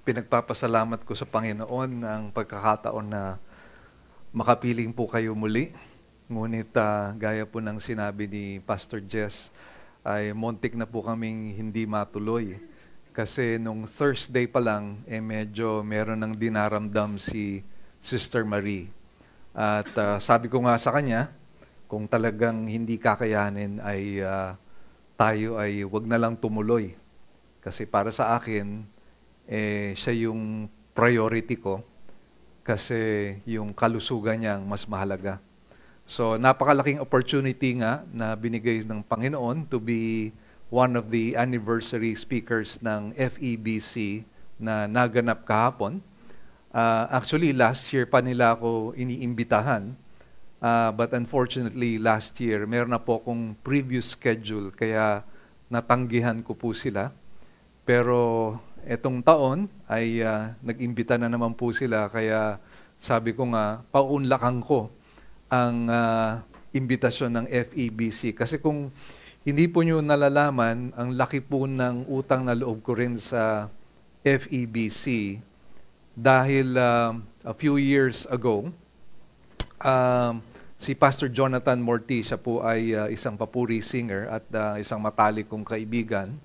Pinagpapasalamat ko sa Panginoon ang pagkakataon na makapiling po kayo muli. Ngunit gaya po ng sinabi ni Pastor Jess, ay montik na po kaming hindi matuloy. Kasi nung Thursday pa lang, medyo meron ng dinaramdam si Sister Marie. At sabi ko nga sa kanya, kung talagang hindi kakayanin ay tayo ay wag na lang tumuloy. Kasi para sa akin, siya yung priority ko kasi yung kalusugan niya ang mas mahalaga. So napakalaking opportunity nga na binigay ng Panginoon to be one of the anniversary speakers ng FEBC na naganap kahapon. Actually, last year pa nila ako iniimbitahan. But unfortunately, last year, meron na po akong previous schedule kaya natanggihan ko po sila. Pero etong taon ay nag-imbita na naman po sila kaya sabi ko nga, paunlakan ko ang imbitasyon ng FEBC. Kasi kung hindi po nyo nalalaman, ang laki po ng utang na loob ko rin sa FEBC dahil a few years ago, si Pastor Jonathan Mortiz, siya po ay isang papuri singer at isang matalik kong kaibigan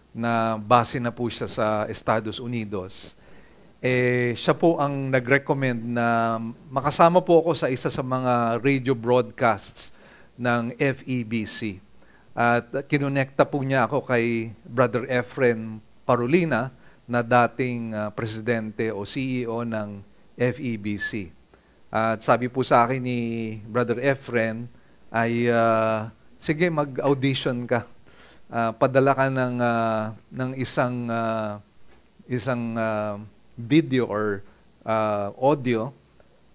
na base na po siya sa Estados Unidos. Siya po ang nag-recommend na makasama po ako sa isa sa mga radio broadcasts ng FEBC. At kinonekta po niya ako kay Brother Efren Parolina na dating presidente o CEO ng FEBC. At sabi po sa akin ni Brother Efren ay, sige mag-audition ka. Padala ka ng isang video or audio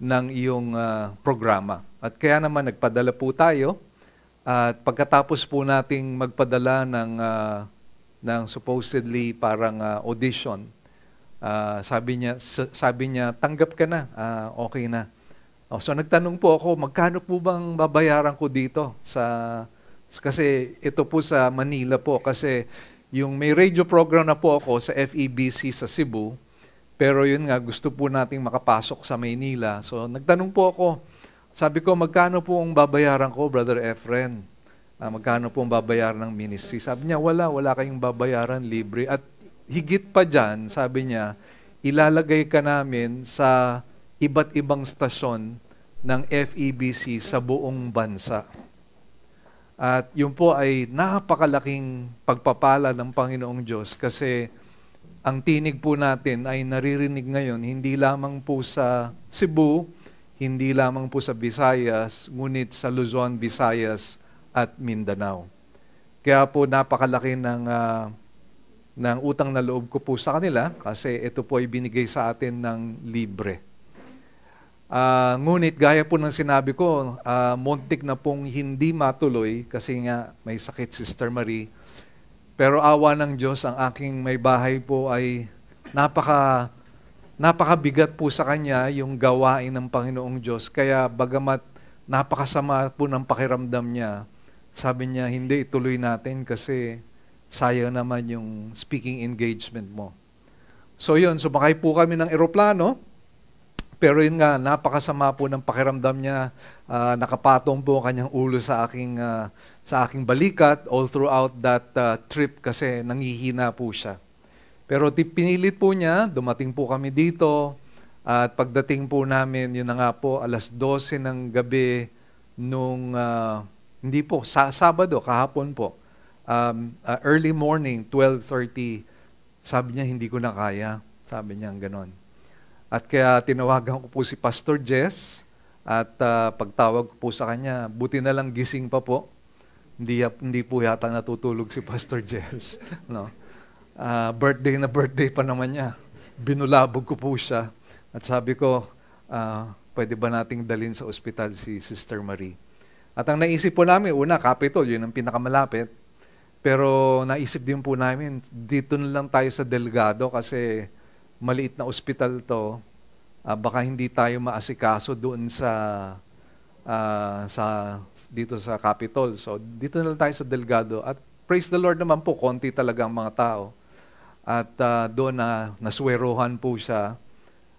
ng iyong programa. At kaya naman nagpadala po tayo at pagkatapos po nating magpadala ng supposedly parang audition, sabi niya tanggap ka na, okay na. So nagtanong po ako, magkano po bang babayaran ko dito kasi ito po sa Manila po kasi yung may radio program na po ako sa FEBC sa Cebu, pero yun nga gusto po nating makapasok sa Maynila. So nagtanong po ako, sabi ko magkano po ang babayaran ko, Brother Efren? Magkano po ang babayaran ng ministry? Sabi niya wala kayong babayaran, libre. At higit pa dyan, sabi niya, ilalagay ka namin sa iba't ibang stasyon ng FEBC sa buong bansa. At yun po ay napakalaking pagpapala ng Panginoong Diyos kasi ang tinig po natin ay naririnig ngayon hindi lamang po sa Cebu, hindi lamang po sa Visayas, ngunit sa Luzon, Visayas at Mindanao. Kaya po napakalaki ng utang na loob ko po sa kanila kasi ito po ay binigay sa atin ng libre. Ngunit gaya po ng sinabi ko, muntik na pong hindi matuloy kasi nga may sakit Sister Marie. Pero awa ng Diyos, ang aking may bahay po ay napakabigat po sa kanya yung gawain ng Panginoong Diyos. Kaya bagamat napakasama po ng pakiramdam niya, sabi niya, hindi, ituloy natin kasi sayang naman yung speaking engagement mo. So yun, sumakay po kami ng eroplano. Pero yun nga, napakasama po ng pakiramdam niya. Nakapatong po ang kanyang ulo sa aking balikat all throughout that trip kasi nangihina po siya. Pero pinilit po niya, dumating po kami dito at pagdating po namin, yun na nga po, 12:00 ng gabi nung, hindi po, Sabado, kahapon po. Early morning, 12:30, sabi niya, hindi ko na kaya. Sabi niya ganon. At kaya tinawagan ko po si Pastor Jess at pagtawag ko po sa kanya, buti na lang gising pa po. Hindi po yata natutulog si Pastor Jess. No? Birthday na birthday pa naman niya. Binulabog ko po siya. At sabi ko, pwede ba nating dalhin sa ospital si Sister Marie? At ang naisip po namin, una, Capitol, yun ang pinakamalapit. Pero naisip din po namin, dito na lang tayo sa Delgado kasi maliit na ospital to, baka hindi tayo maasikaso doon dito sa Capitol. So dito na lang tayo sa Delgado. At praise the Lord naman po, konti talaga ang mga tao. At doon na naswerohan po siya.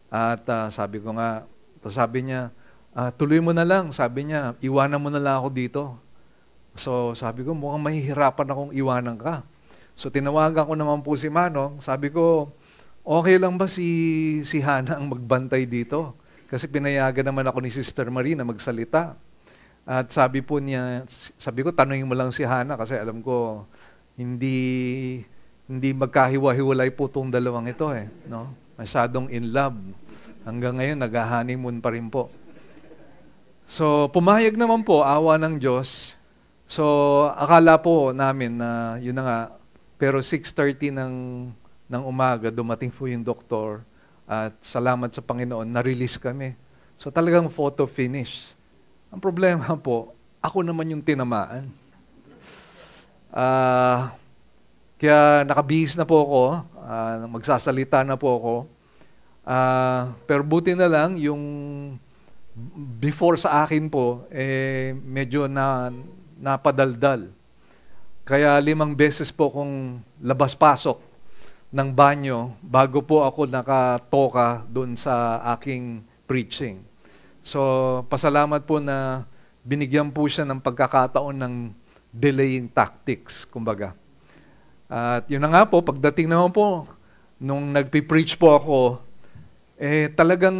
At sabi ko nga, sabi niya, tuloy mo na lang. Sabi niya, iwanan mo na lang ako dito. So sabi ko, mukhang mahihirapan akong iwanan ka. So tinawagan ko naman po si Manong. Sabi ko, okay lang ba si Hana ang magbantay dito? Kasi pinayagan naman ako ni Sister Marie na magsalita. At sabi po niya, sabi ko, tanungin mo lang si Hana kasi alam ko, hindi magkahiwa-hiwalay po itong dalawang ito eh. No? Masyadong in love. Hanggang ngayon, nag-honeymoon pa rin po. So, pumayag naman po, awa ng Diyos. So, akala po namin na, yun na nga, pero 6:30 ng umaga, dumating po yung doktor. At salamat sa Panginoon, na-release kami. So, talagang photo finish. Ang problema po, ako naman yung tinamaan. Kaya nakabihis na po ako, magsasalita na po ako. Pero buti na lang, yung before sa akin po, medyo napadaldal. Kaya 5 beses po akong labas-pasok ng banyo bago po ako nakatoka doon sa aking preaching. So, pasalamat po na binigyan po siya ng pagkakataon ng delaying tactics, kumbaga. At yun na nga po, pagdating naman po, nung nagpipreach po ako, talagang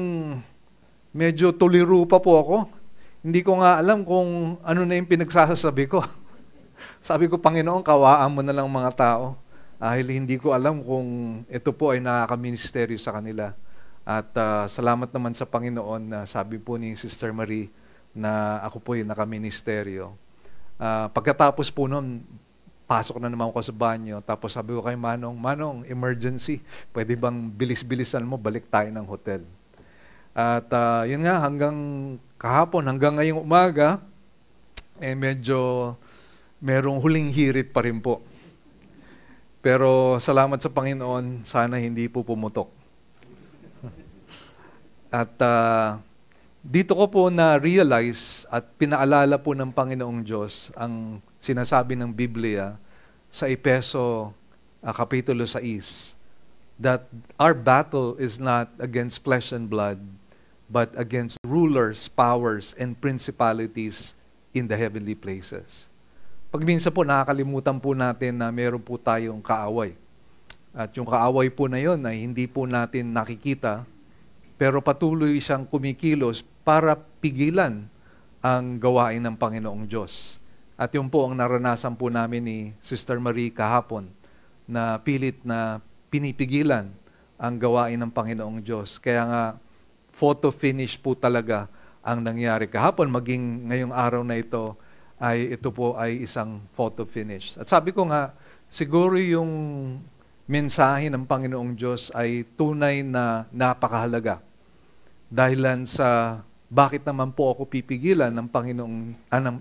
medyo tuliro pa po ako. Hindi ko nga alam kung ano na yung pinagsasabi ko. Sabi ko, Panginoon, kawaan mo na lang mga tao. Dahil hindi ko alam kung ito po ay nakakaministeryo sa kanila. At salamat naman sa Panginoon na sabi po ni Sister Marie na ako po ay nakaministeryo. Pagkatapos po noon, pasok na naman ako sa banyo. Tapos sabi ko kay Manong, emergency. Pwede bang bilis-bilisan mo, balik tayo ng hotel. At yun nga, hanggang kahapon, hanggang ngayong umaga, medyo merong huling hirit pa rin po. Pero salamat sa Panginoon, sana hindi po pumutok. At dito ko po na-realize at pinaalala po ng Panginoong Diyos ang sinasabi ng Biblia sa Efeso Kapitulo 6, that our battle is not against flesh and blood, but against rulers, powers, and principalities in the heavenly places. Pag minsan po nakakalimutan po natin na meron po tayong kaaway. At yung kaaway po na yun ay hindi po natin nakikita, pero patuloy siyang kumikilos para pigilan ang gawain ng Panginoong Diyos. At yun po ang naranasan po namin ni Sister Marie kahapon, na pilit na pinipigilan ang gawain ng Panginoong Diyos. Kaya nga, photo finish po talaga ang nangyari kahapon, maging ngayong araw na ito, ito po ay isang photo finish. At sabi ko nga, siguro yung mensahe ng Panginoong Diyos ay tunay na napakahalaga. Dahilan sa bakit naman po ako pipigilan ng Panginoong,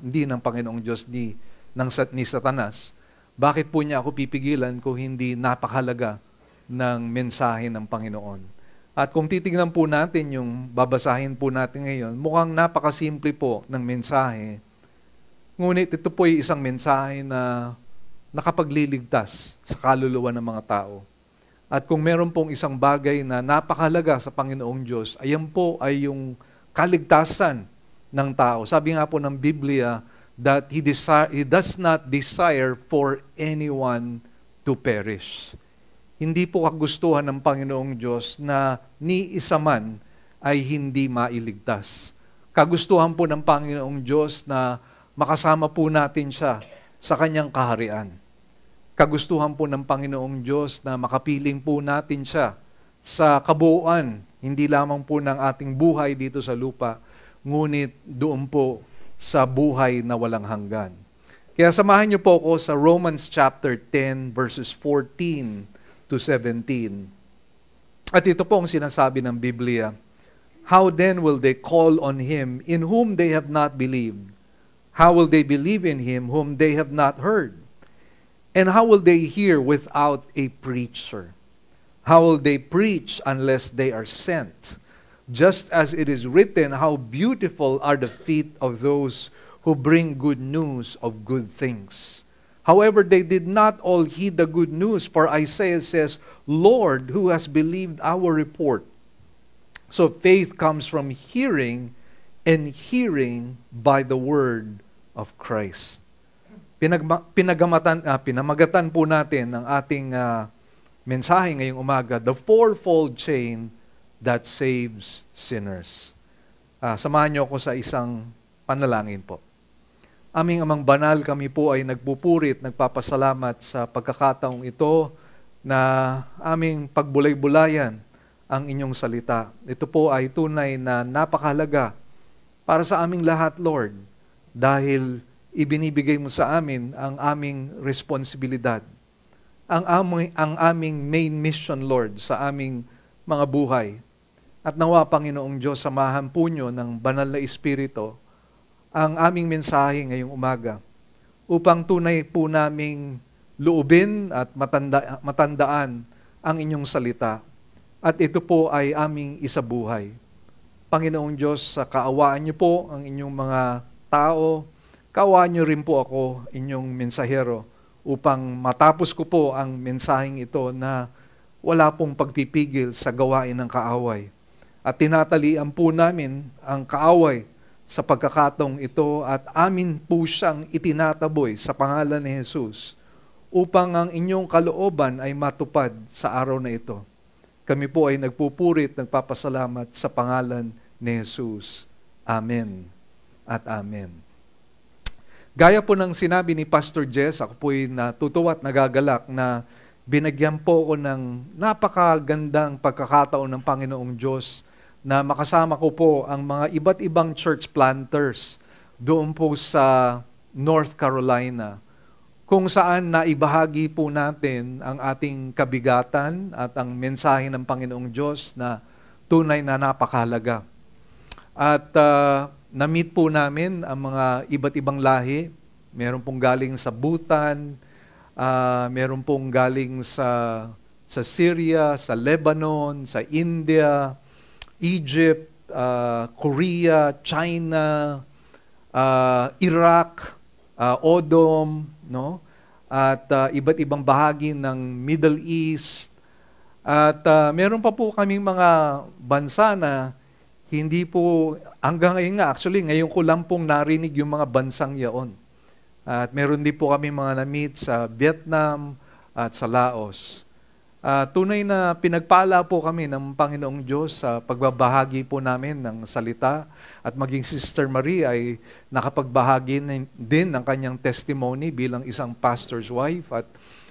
hindi ng Panginoong Diyos, ni Satanas. Bakit po niya ako pipigilan kung hindi napakahalaga ng mensahe ng Panginoon? At kung titingnan po natin yung babasahin po natin ngayon, mukhang napakasimple po ng mensahe. Ngunit ito po ay isang mensahe na nakapagliligtas sa kaluluwa ng mga tao. At kung meron pong isang bagay na napakahalaga sa Panginoong Diyos, ayan po ay yung kaligtasan ng tao. Sabi nga po ng Biblia that He does not desire for anyone to perish. Hindi po kagustuhan ng Panginoong Diyos na ni isa man ay hindi mailigtas. Kagustuhan po ng Panginoong Diyos na makasama po natin siya sa kanyang kaharian. Kagustuhan po ng Panginoong Diyos na makapiling po natin siya sa kabuuan, hindi lamang po ng ating buhay dito sa lupa, ngunit doon po sa buhay na walang hanggan. Kaya samahan niyo po ako sa Romans chapter 10 verses 14 to 17. At ito po ang sinasabi ng Biblia, how then will they call on Him in whom they have not believed? How will they believe in Him whom they have not heard? And how will they hear without a preacher? How will they preach unless they are sent? Just as it is written, how beautiful are the feet of those who bring good news of good things. However, they did not all heed the good news, for Isaiah says, Lord, who has believed our report? So faith comes from hearing, and hearing by the word of Christ. Pinamagatan po natin ang ating mensahe ngayong umaga, the fourfold chain that saves sinners. Samahan niyo ako sa isang panalangin po. Aming Amang Banal, kami po ay nagpupurit, nagpapasalamat sa pagkakataong ito na aming pagbulay-bulayan ang inyong salita. Ito po ay tunay na napakahalaga para sa aming lahat, Lord, dahil ibinibigay mo sa amin ang aming responsibilidad, ang aming main mission, Lord, sa aming mga buhay. At nawa, Panginoong Diyos, samahan po nyo ng banal na Espiritu ang aming mensahe ngayong umaga upang tunay po naming loobin at matandaan ang inyong salita. At ito po ay aming isabuhay. Panginoong Diyos, kaawaan niyo po ang inyong mga tao, kaawaan niyo rin po ako, inyong mensahero, upang matapos ko po ang mensaheng ito na wala pong pagpipigil sa gawain ng kaaway. At tinatalian po namin ang kaaway sa pagkakataong ito at amin po siyang itinataboy sa pangalan ni Jesus upang ang inyong kalooban ay matupad sa araw na ito. Kami po ay nagpupurit, nagpapasalamat sa pangalan ni Jesus. Amen at amen. Gaya po ng sinabi ni Pastor Jess, ako po ay natutuwa at nagagalak na binagyan po ko ng napakagandang pagkakataon ng Panginoong Diyos na makasama ko po ang mga iba't ibang church planters doon po sa North Carolina, kung saan naibahagi po natin ang ating kabigatan at ang mensahe ng Panginoong Diyos na tunay na napakahalaga. At na-meet po namin ang mga iba't ibang lahi. Meron pong galing sa Bhutan, meron pong galing sa Syria, sa Lebanon, sa India, Egypt, Korea, China, Iraq, Odom, no? At iba't ibang bahagi ng Middle East. At meron pa po kaming mga bansa na hindi po, hanggang ngayon nga, actually, ngayon ko lang pong narinig yung mga bansang yaon. At meron din po kami mga na-meet sa Vietnam at sa Laos. Tunay na pinagpala po kami ng Panginoong Diyos sa pagbabahagi po namin ng salita at maging Sister Marie ay nakapagbahagi din ng kanyang testimony bilang isang pastor's wife at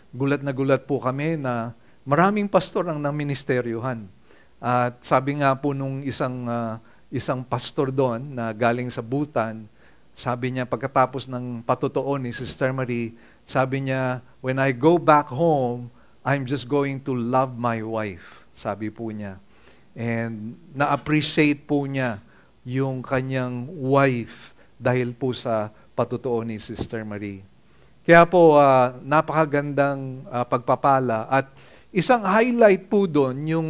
gulat na gulat po kami na maraming pastor ang naministeryuhan. At sabi nga po nung isang pastor doon na galing sa Bhutan, sabi niya pagkatapos ng patutuon ni Sister Marie, sabi niya, when I go back home, I'm just going to love my wife, sabi po niya. And na-appreciate po niya yung kanyang wife dahil po sa patutuon ni Sister Marie. Kaya po, napakagandang pagpapala. At isang highlight po doon, yung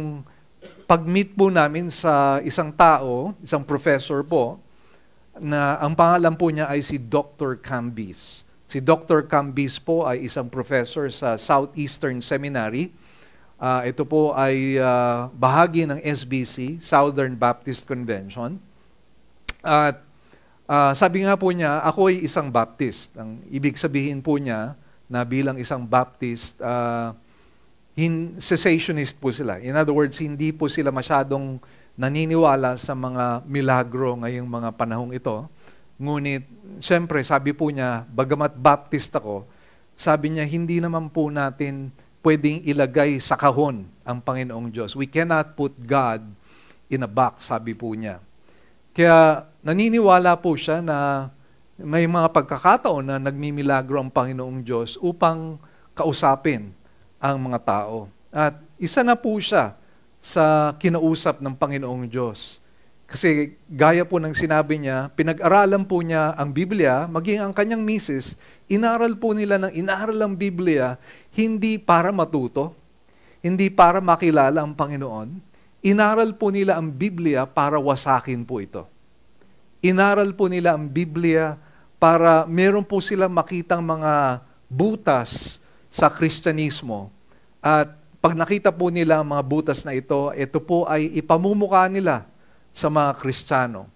pag-meet po namin sa isang tao, isang professor po, na ang pangalan po niya ay si Dr. Cambis. Si Dr. Cambis po ay isang professor sa Southeastern Seminary. Ito po ay bahagi ng SBC, Southern Baptist Convention. At sabi nga po niya, ako ay isang Baptist. Ang ibig sabihin po niya na bilang isang Baptist, cessationist po sila. In other words, hindi po sila masyadong naniniwala sa mga milagro ngayong mga panahong ito. Ngunit, siyempre, sabi po niya, bagamat Baptist ako, sabi niya, hindi naman po natin pwedeng ilagay sa kahon ang Panginoong Diyos. We cannot put God in a box, sabi po niya. Kaya naniniwala po siya na may mga pagkakataon na nagmimilagro ang Panginoong Diyos upang kausapin ang mga tao. At isa na po siya sa kinausap ng Panginoong Diyos. Kasi gaya po ng sinabi niya, pinag-aralan po niya ang Biblia, maging ang kanyang misis, inaral po nila ng inaral ang Biblia, hindi para matuto, hindi para makilala ang Panginoon, inaral po nila ang Biblia para wasakin po ito. Inaral po nila ang Biblia para meron po silang makitang mga butas sa Kristyanismo. At pag nakita po nila ang mga butas na ito po ay ipamumukha nila sa mga Kristiyano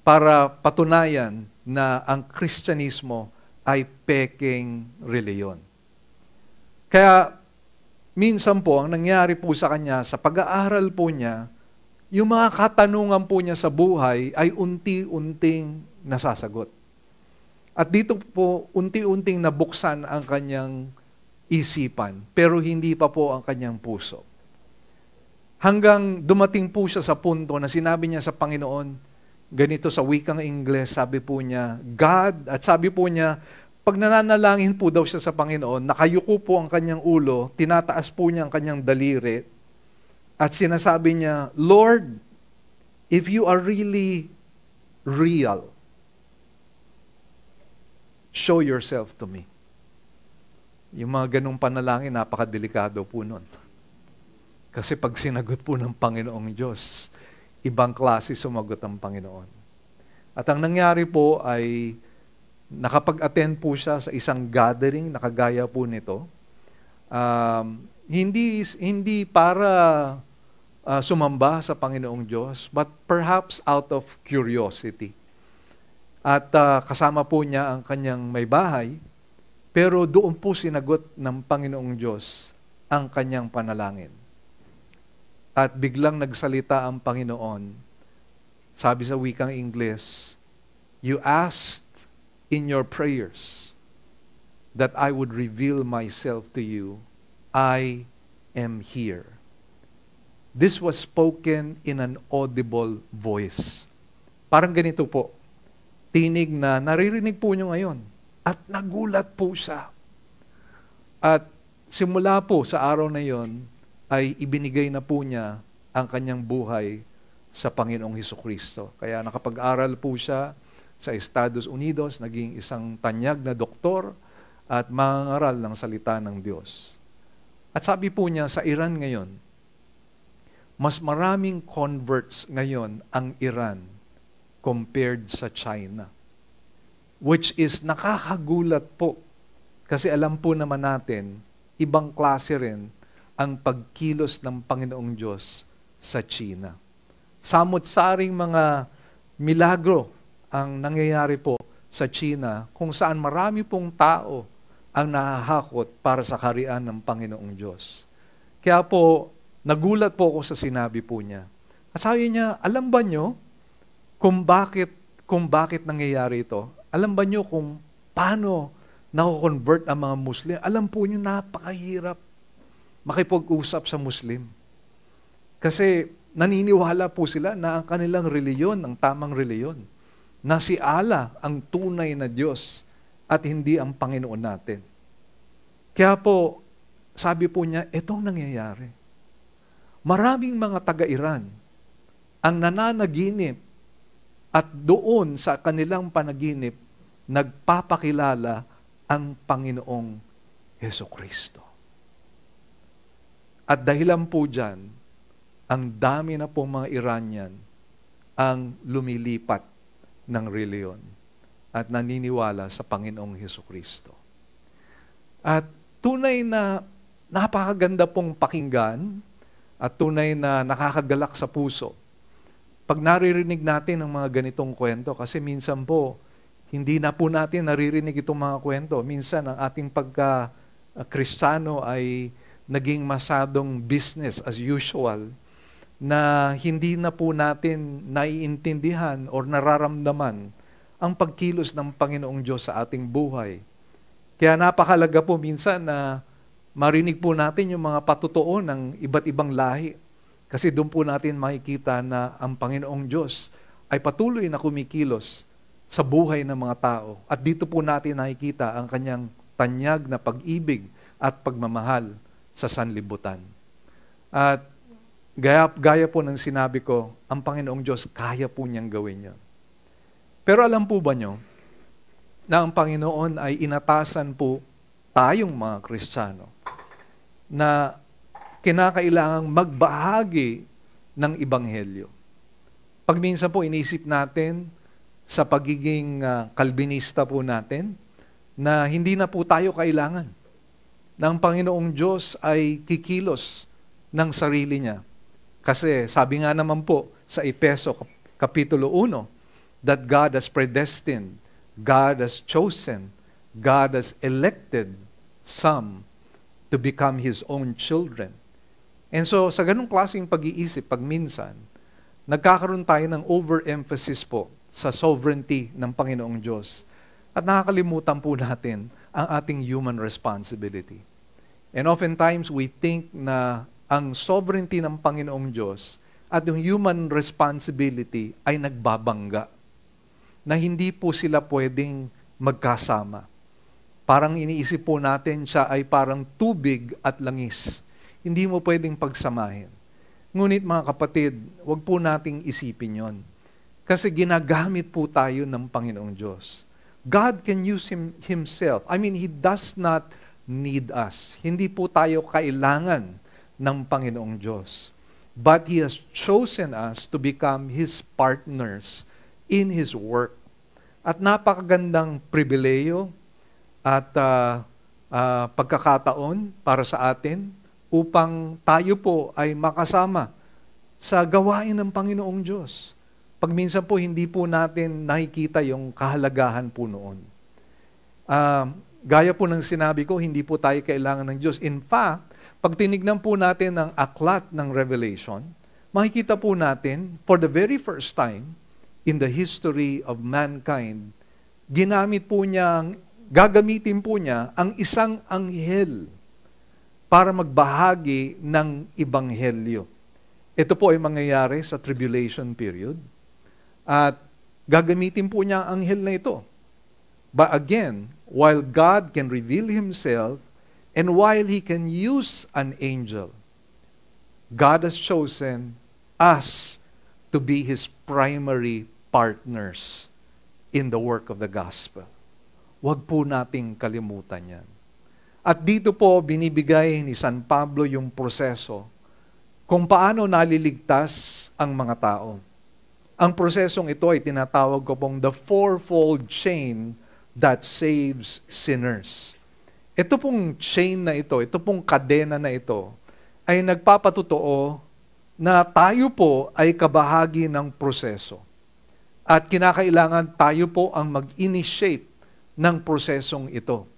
para patunayan na ang Kristyanismo ay pekeng reliyon. Kaya minsan po, ang nangyari po sa kanya, sa pag-aaral po niya, yung mga katanungan po niya sa buhay ay unti-unting nasasagot. At dito po, unti-unting nabuksan ang kanyang isipan, pero hindi pa po ang kanyang puso. Hanggang dumating po siya sa punto na sinabi niya sa Panginoon, ganito sa wikang Ingles, sabi po niya, God, at sabi po niya, pag nananalangin po daw siya sa Panginoon, nakayuko po ang kanyang ulo, tinataas po niya ang kanyang daliri, at sinasabi niya, Lord, if you are really real, show yourself to me. Yung mga ganong panalangin, napakadelikado po nun. Kasi pag sinagot po ng Panginoong Diyos, ibang klase sumagot ang Panginoon. At ang nangyari po ay nakapag-attend po siya sa isang gathering, nakagaya po nito. Hindi para sumamba sa Panginoong Diyos, but perhaps out of curiosity. At kasama po niya ang kanyang may bahay, pero doon po sinagot ng Panginoong Diyos ang kanyang panalangin. At biglang nagsalita ang Panginoon. Sabi sa wikang Ingles, you asked in your prayers that I would reveal myself to you. I am here. This was spoken in an audible voice. Parang ganito po. Tinig na naririnig po nyo ngayon. At nagulat po siya. At simula po sa araw na yon, ay ibinigay na po niya ang kanyang buhay sa Panginoong Hesukristo. Kaya nakapag-aral po siya sa Estados Unidos, naging isang tanyag na doktor at mangangaral ng salita ng Diyos. At sabi po niya, sa Iran ngayon, mas maraming converts ngayon ang Iran compared sa China. Which is nakakagulat po. Kasi alam po naman natin, ibang klase rin ang pagkilos ng Panginoong Diyos sa China. Samot-saring mga milagro ang nangyayari po sa China kung saan marami pong tao ang nahahakot para sa kaharian ng Panginoong Diyos. Kaya po, nagulat po ako sa sinabi po niya. Sabi niya, alam ba nyo kung bakit nangyayari ito? Alam ba nyo kung paano na-convert ang mga Muslim? Alam po nyo, napakahirap makipag-usap sa Muslim. Kasi naniniwala po sila na ang kanilang reliyon, ang tamang reliyon, na si Allah ang tunay na Diyos at hindi ang Panginoon natin. Kaya po, sabi po niya, itong nangyayari. Maraming mga taga-Iran ang nananaginip at doon sa kanilang panaginip, nagpapakilala ang Panginoong Hesukristo. At dahilan po dyan, ang dami na pong mga Iranian ang lumilipat ng reliyon at naniniwala sa Panginoong Hesukristo. At tunay na napakaganda pong pakinggan at tunay na nakakagalak sa puso. Pag naririnig natin ang mga ganitong kwento, kasi minsan po, hindi na po natin naririnig itong mga kwento. Minsan, ang ating pagka-Kristiyano ay naging masyadong business as usual na hindi na po natin naiintindihan o nararamdaman ang pagkilos ng Panginoong Diyos sa ating buhay. Kaya napakalaga po minsan na marinig po natin yung mga patutuo ng iba't ibang lahi. Kasi doon po natin makikita na ang Panginoong Diyos ay patuloy na kumikilos sa buhay ng mga tao. At dito po natin nakikita ang kanyang tanyag na pag-ibig at pagmamahal sa sanlibutan. At gaya po ng sinabi ko, ang Panginoong Diyos, kaya po niyang gawin yan. Pero alam po ba nyo, na ang Panginoon ay inatasan po tayong mga Kristiyano na kinakailangang magbahagi ng Ebanghelyo. Pag minsan po inisip natin sa pagiging kalbinista po natin, na hindi na po tayo kailangan ng Panginoong Diyos ay kikilos ng sarili niya. Kasi sabi nga naman po sa Efeso Kapitulo 1, that God has predestined, God has chosen, God has elected some to become His own children. And so, sa ganung klaseng pag-iisip, pag minsan, nagkakaroon tayo ng overemphasis po sa sovereignty ng Panginoong Diyos. At nakakalimutan po natin ang ating human responsibility. And oftentimes, we think na ang sovereignty ng Panginoong Diyos at yung human responsibility ay nagbabangga. Na hindi po sila pwedeng magkasama. Parang iniisip po natin siya ay parang tubig at langis. Hindi mo pwedeng pagsamahin. Ngunit mga kapatid, wag po nating isipin yon. Kasi ginagamit po tayo ng Panginoong Diyos. God can use Himself. I mean, He does not need us. Hindi po tayo kailangan ng Panginoong Diyos. But He has chosen us to become His partners in His work. At napakagandang pribileyo at pagkakataon para sa atin upang tayo po ay makasama sa gawain ng Panginoong Diyos. Pag minsan po, hindi po natin nakikita yung kahalagahan po noon. Gaya po ng sinabi ko, hindi po tayo kailangan ng Diyos. In fact, pag tinignan po natin ang aklat ng Revelation, makikita po natin, for the very first time in the history of mankind, gagamitin po niya ang isang anghel para magbahagi ng ebanghelyo. Ito po ay mangyayari sa tribulation period. At gagamitin po niya ang anghel na ito. But again, while God can reveal Himself and while He can use an angel, God has chosen us to be His primary partners in the work of the gospel. Huwag po nating kalimutan yan. At dito po binibigay ni San Pablo yung proseso kung paano naliligtas ang mga tao. Ang prosesong ito ay tinatawag ko pong the fourfold chain that saves sinners. Ito pong chain na ito pong kadena na ito, ay nagpapatotoo na tayo po ay kabahagi ng proseso. At kinakailangan tayo po ang mag-initiate ng prosesong ito.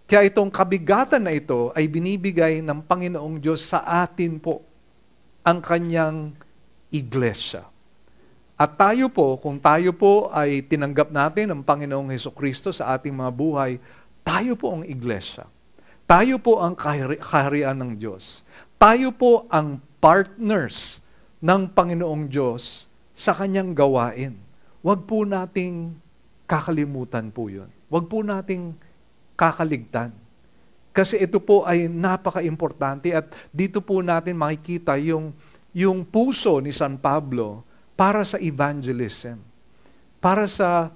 Kaya itong kabigatan na ito ay binibigay ng Panginoong Diyos sa atin po, ang kanyang iglesia. At tayo po, kung tayo po ay tinanggap natin ang Panginoong Hesukristo sa ating mga buhay, tayo po ang iglesia. Tayo po ang kaharian ng Diyos. Tayo po ang partners ng Panginoong Diyos sa kanyang gawain. Huwag po nating kakalimutan po yun. Huwag po nating kakaligtan. Kasi ito po ay napaka-importante at dito po natin makikita yung puso ni San Pablo para sa evangelism, para sa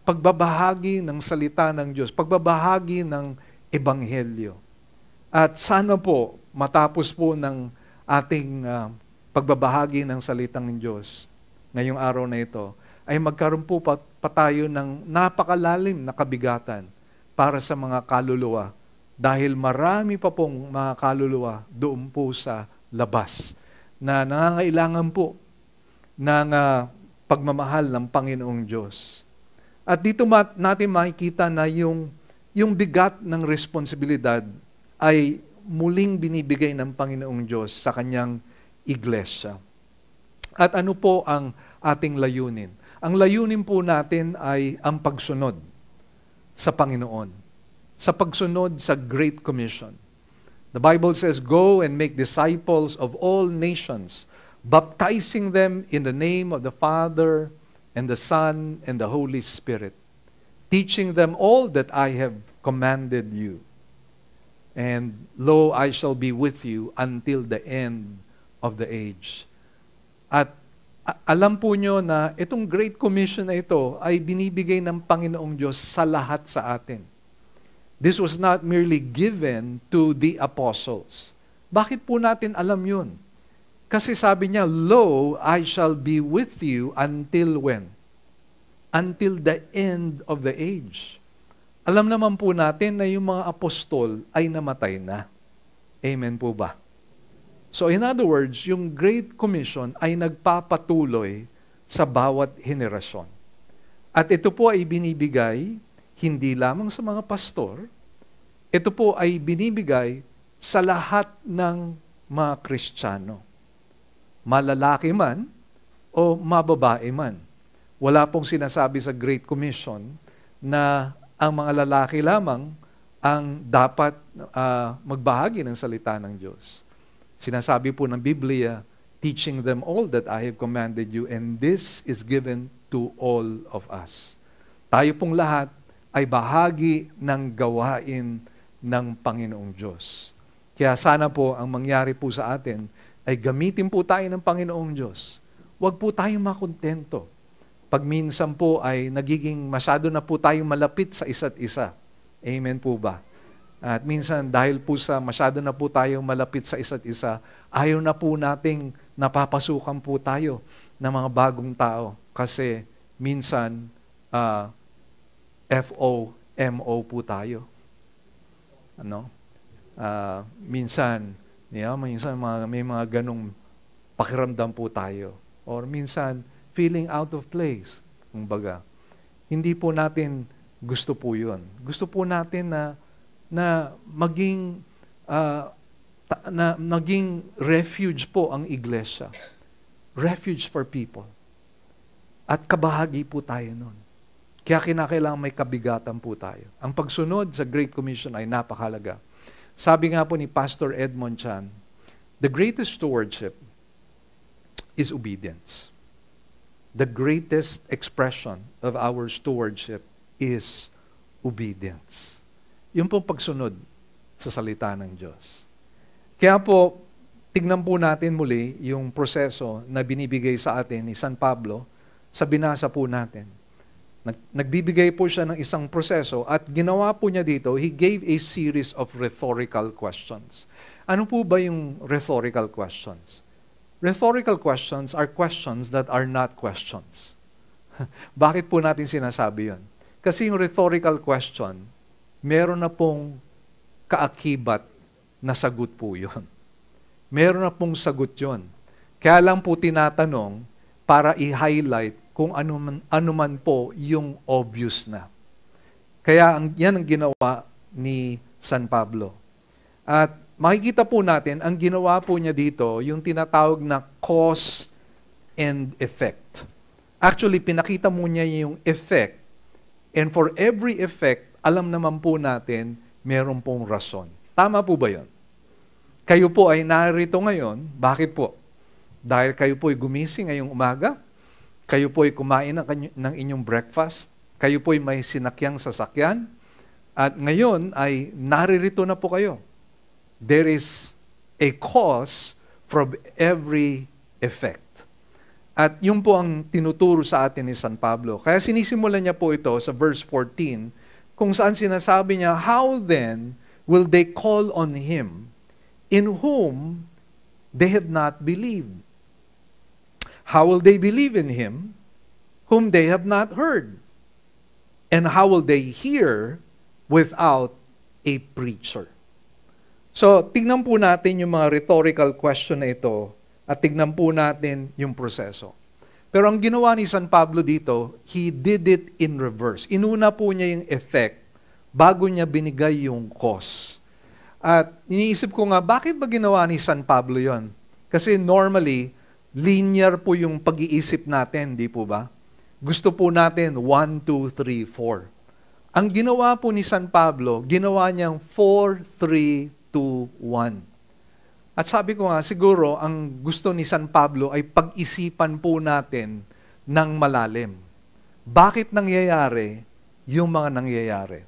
pagbabahagi ng salita ng Diyos, pagbabahagi ng ebanghelyo. At sana po, matapos po ng ating pagbabahagi ng salitang ng Diyos ngayong araw na ito, ay magkaroon po pa tayo ng napakalalim na kabigatan para sa mga kaluluwa. Dahil marami pa pong mga kaluluwa doon po sa labas na nangangailangan po ng pagmamahal ng Panginoong Diyos. At dito natin makikita na yung bigat ng responsibilidad ay muling binibigay ng Panginoong Diyos sa kanyang iglesia. At ano po ang ating layunin? Ang layunin po natin ay ang pagsunod sa Panginoon. Sa pagsunod sa Great Commission. The Bible says, "Go and make disciples of all nations, baptizing them in the name of the Father and the Son and the Holy Spirit, teaching them all that I have commanded you. And lo, I shall be with you until the end of the age." At alam po nyo na itong Great Commission na ito ay binibigay ng Panginoong Diyos sa lahat sa atin. This was not merely given to the apostles. Bakit po natin alam yun? Kasi sabi niya, "Lo, I shall be with you until when? Until the end of the age." Alam naman po natin na yung mga apostol ay namatay na. Amen po ba? So in other words, yung Great Commission ay nagpapatuloy sa bawat henerasyon. At ito po ay binibigay hindi lamang sa mga pastor, ito po ay binibigay sa lahat ng mga Kristiyano. Malalaki man o mababae man. Wala pong sinasabi sa Great Commission na ang mga lalaki lamang ang dapat magbahagi ng salita ng Diyos. Sinasabi po ng Biblia, teaching them all that I have commanded you, and this is given to all of us. Tayo pong lahat ay bahagi ng gawain ng Panginoong Diyos. Kaya sana po ang mangyari po sa atin ay gamitin po tayo ng Panginoong Diyos. Huwag po tayong makontento. Pag minsan po ay nagiging masyado na po tayong malapit sa isa't isa. Amen po ba? At minsan dahil po sa masyado na po tayong malapit sa isa't isa, ayaw na po nating napapasukan po tayo ng mga bagong tao. Kasi minsan FOMO po tayo. Ano? Minsan may mga ganong pakiramdam po tayo. Or minsan, feeling out of place. Kumbaga, hindi po natin gusto po yun. Gusto po natin na maging refuge po ang iglesia. Refuge for people. At kabahagi po tayo nun. Kaya kinakailangan may kabigatan po tayo. Ang pagsunod sa Great Commission ay napakahalaga. Sabi nga po ni Pastor Edmond Chan, the greatest stewardship is obedience. The greatest expression of our stewardship is obedience. Yung pong pagsunod sa salita ng Diyos. Kaya po, tignan po natin muli yung proseso na binibigay sa atin ni San Pablo sa binasa po natin. Nagbibigay po siya ng isang proseso at ginawa po niya dito, he gave a series of rhetorical questions. Ano po ba yung rhetorical questions? Rhetorical questions are questions that are not questions. Bakit po natin sinasabi yun? Kasi yung rhetorical question, meron na pong kaakibat na sagot po yun. Meron na pong sagot yun. Kaya lang po tinatanong para i-highlight kung ano man po yung obvious na. Kaya yan ang ginawa ni San Pablo. At makikita po natin, ang ginawa po niya dito, yung tinatawag na cause and effect. Actually, pinakita mo niya yung effect. And for every effect, alam naman po natin, meron pong rason. Tama po ba yun? Kayo po ay narito ngayon. Bakit po? Dahil kayo po ay gumising ngayong umaga, kayo po ay kumain ng inyong breakfast, kayo po ay may sinakyang sasakyan, at ngayon ay naririto na po kayo. There is a cause from every effect. At yun po ang tinuturo sa atin ni San Pablo. Kaya sinisimulan niya po ito sa verse 14, kung saan sinasabi niya, how then will they call on Him in whom they have not believed? How will they believe in Him whom they have not heard? And how will they hear without a preacher? So, tignan po natin yung mga rhetorical question na ito at tignan po natin yung proseso. Pero ang ginawa ni San Pablo dito, he did it in reverse. Inuna po niya yung effect bago niya binigay yung cause. At iniisip ko nga, bakit ba ginawa ni San Pablo yon? Kasi normally, linear po yung pag-iisip natin, di po ba? Gusto po natin 1, 2, 3, 4. Ang ginawa po ni San Pablo, ginawa niyang 4, 3, 2, 1. At sabi ko nga, siguro, ang gusto ni San Pablo ay pag-isipan po natin ng malalim. Bakit nangyayari yung mga nangyayari?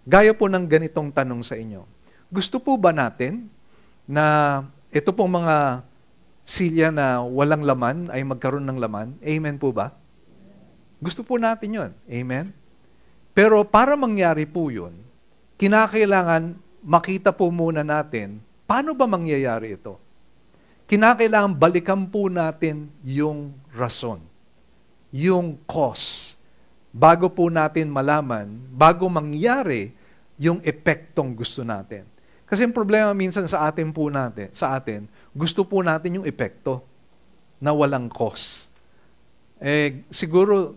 Gaya po ng ganitong tanong sa inyo. Gusto po ba natin na ito pong mga silya na walang laman ay magkaroon ng laman? Amen po ba? Gusto po natin yun. Amen? Pero para mangyari po yun, kinakailangan makita po muna natin, paano ba mangyayari ito? Kinakailangan balikan po natin yung rason, yung cause. bago po natin malaman, bago mangyari yung epektong gusto natin. Kasi yung problema minsan sa atin, gusto po natin yung epekto na walang cause. Siguro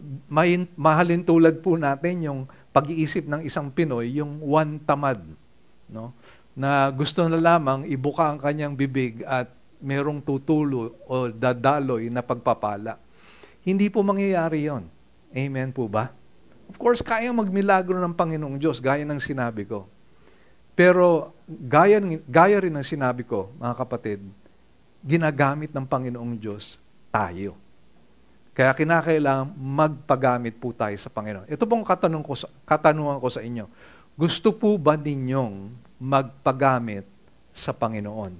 mahalin tulad po natin yung pag-iisip ng isang Pinoy, yung one tamad, no? Na gusto na lamang ibuka ang kanyang bibig at merong tutulo o dadaloy na pagpapala. Hindi po mangyayari yon. Amen po ba? Of course, kaya magmilagro ng Panginoong Diyos, gaya ng sinabi ko. Pero gaya rin ng sinabi ko, mga kapatid, ginagamit ng Panginoong Diyos tayo. Kaya kinakailangan magpagamit po tayo sa Panginoon. Ito pong katanungan ko sa inyo. Gusto po ba ninyong magpagamit sa Panginoon?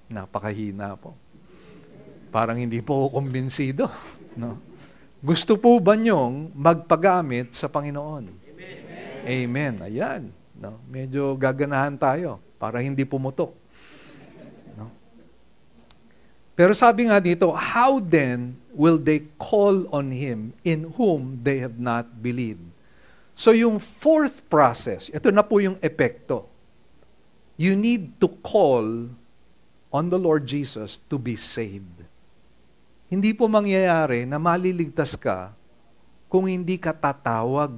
Napakahina po. Parang hindi po ako kumbinsido. No? Gusto po ba niyong magpagamit sa Panginoon? Amen. Amen. Ayan. No? Medyo gaganahan tayo para hindi pumutok. No? Pero sabi nga dito, how then will they call on Him in whom they have not believed? So yung fourth process, ito na po yung epekto. You need to call on the Lord Jesus to be saved. Hindi po mangyayari na maliligtas ka kung hindi ka tatawag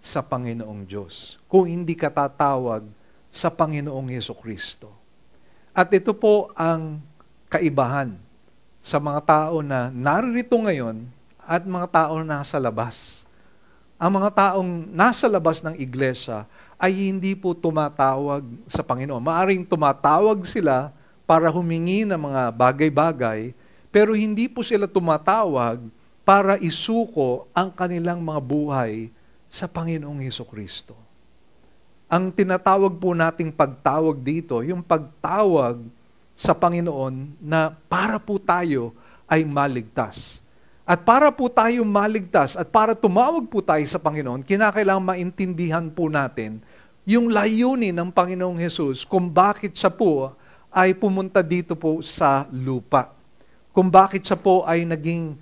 sa Panginoong Diyos, kung hindi ka tatawag sa Panginoong Hesukristo. At ito po ang kaibahan sa mga tao na naririto ngayon at mga tao na nasa labas. Ang mga taong nasa labas ng iglesia ay hindi po tumatawag sa Panginoon. Maaring tumatawag sila para humingi ng mga bagay-bagay, pero hindi po sila tumatawag para isuko ang kanilang mga buhay sa Panginoong Hesukristo. Ang tinatawag po nating pagtawag dito, yung pagtawag sa Panginoon na para po tayo ay maligtas. At para po tayo maligtas at para tumawag po tayo sa Panginoon, kinakailangan maintindihan po natin yung layunin ng Panginoong Hesus kung bakit siya po ay pumunta dito po sa lupa. Kung bakit siya po ay naging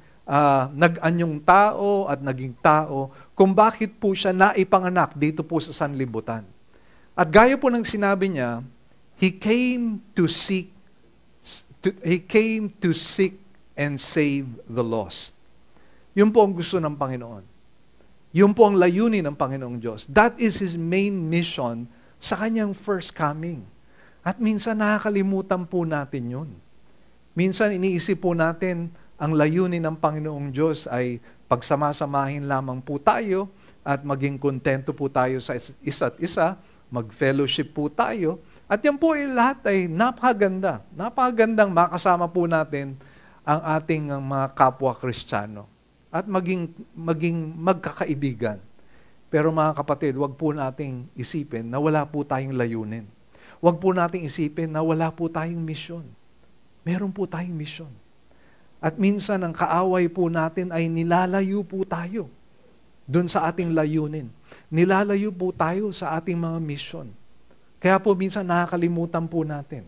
nag-anyong tao at naging tao, kung bakit po siya naipanganak dito po sa sanlibutan. At gaya po ng sinabi niya, He came to seek and save the lost. Yun po ang gusto ng Panginoon. Yun po ang layunin ng Panginoong Diyos. That is His main mission sa Kanyang first coming. At minsan nakakalimutan po natin yun. Minsan iniisip po natin ang layunin ng Panginoong Diyos ay pagsamasamahin lamang po tayo at maging kontento po tayo sa isa't isa, mag-fellowship po tayo. At yan po ay lahat ay napakaganda. Napakagandang makasama po natin ang ating mga kapwa Kristiyano at maging magkakaibigan. Pero mga kapatid, wag po nating isipin na wala po tayong layunin. Wag po nating isipin na wala po tayong misyon. Meron po tayong misyon. At minsan ang kaaway po natin ay nilalayo po tayo doon sa ating layunin. Nilalayo po tayo sa ating mga misyon. Kaya po minsan nakakalimutan po natin.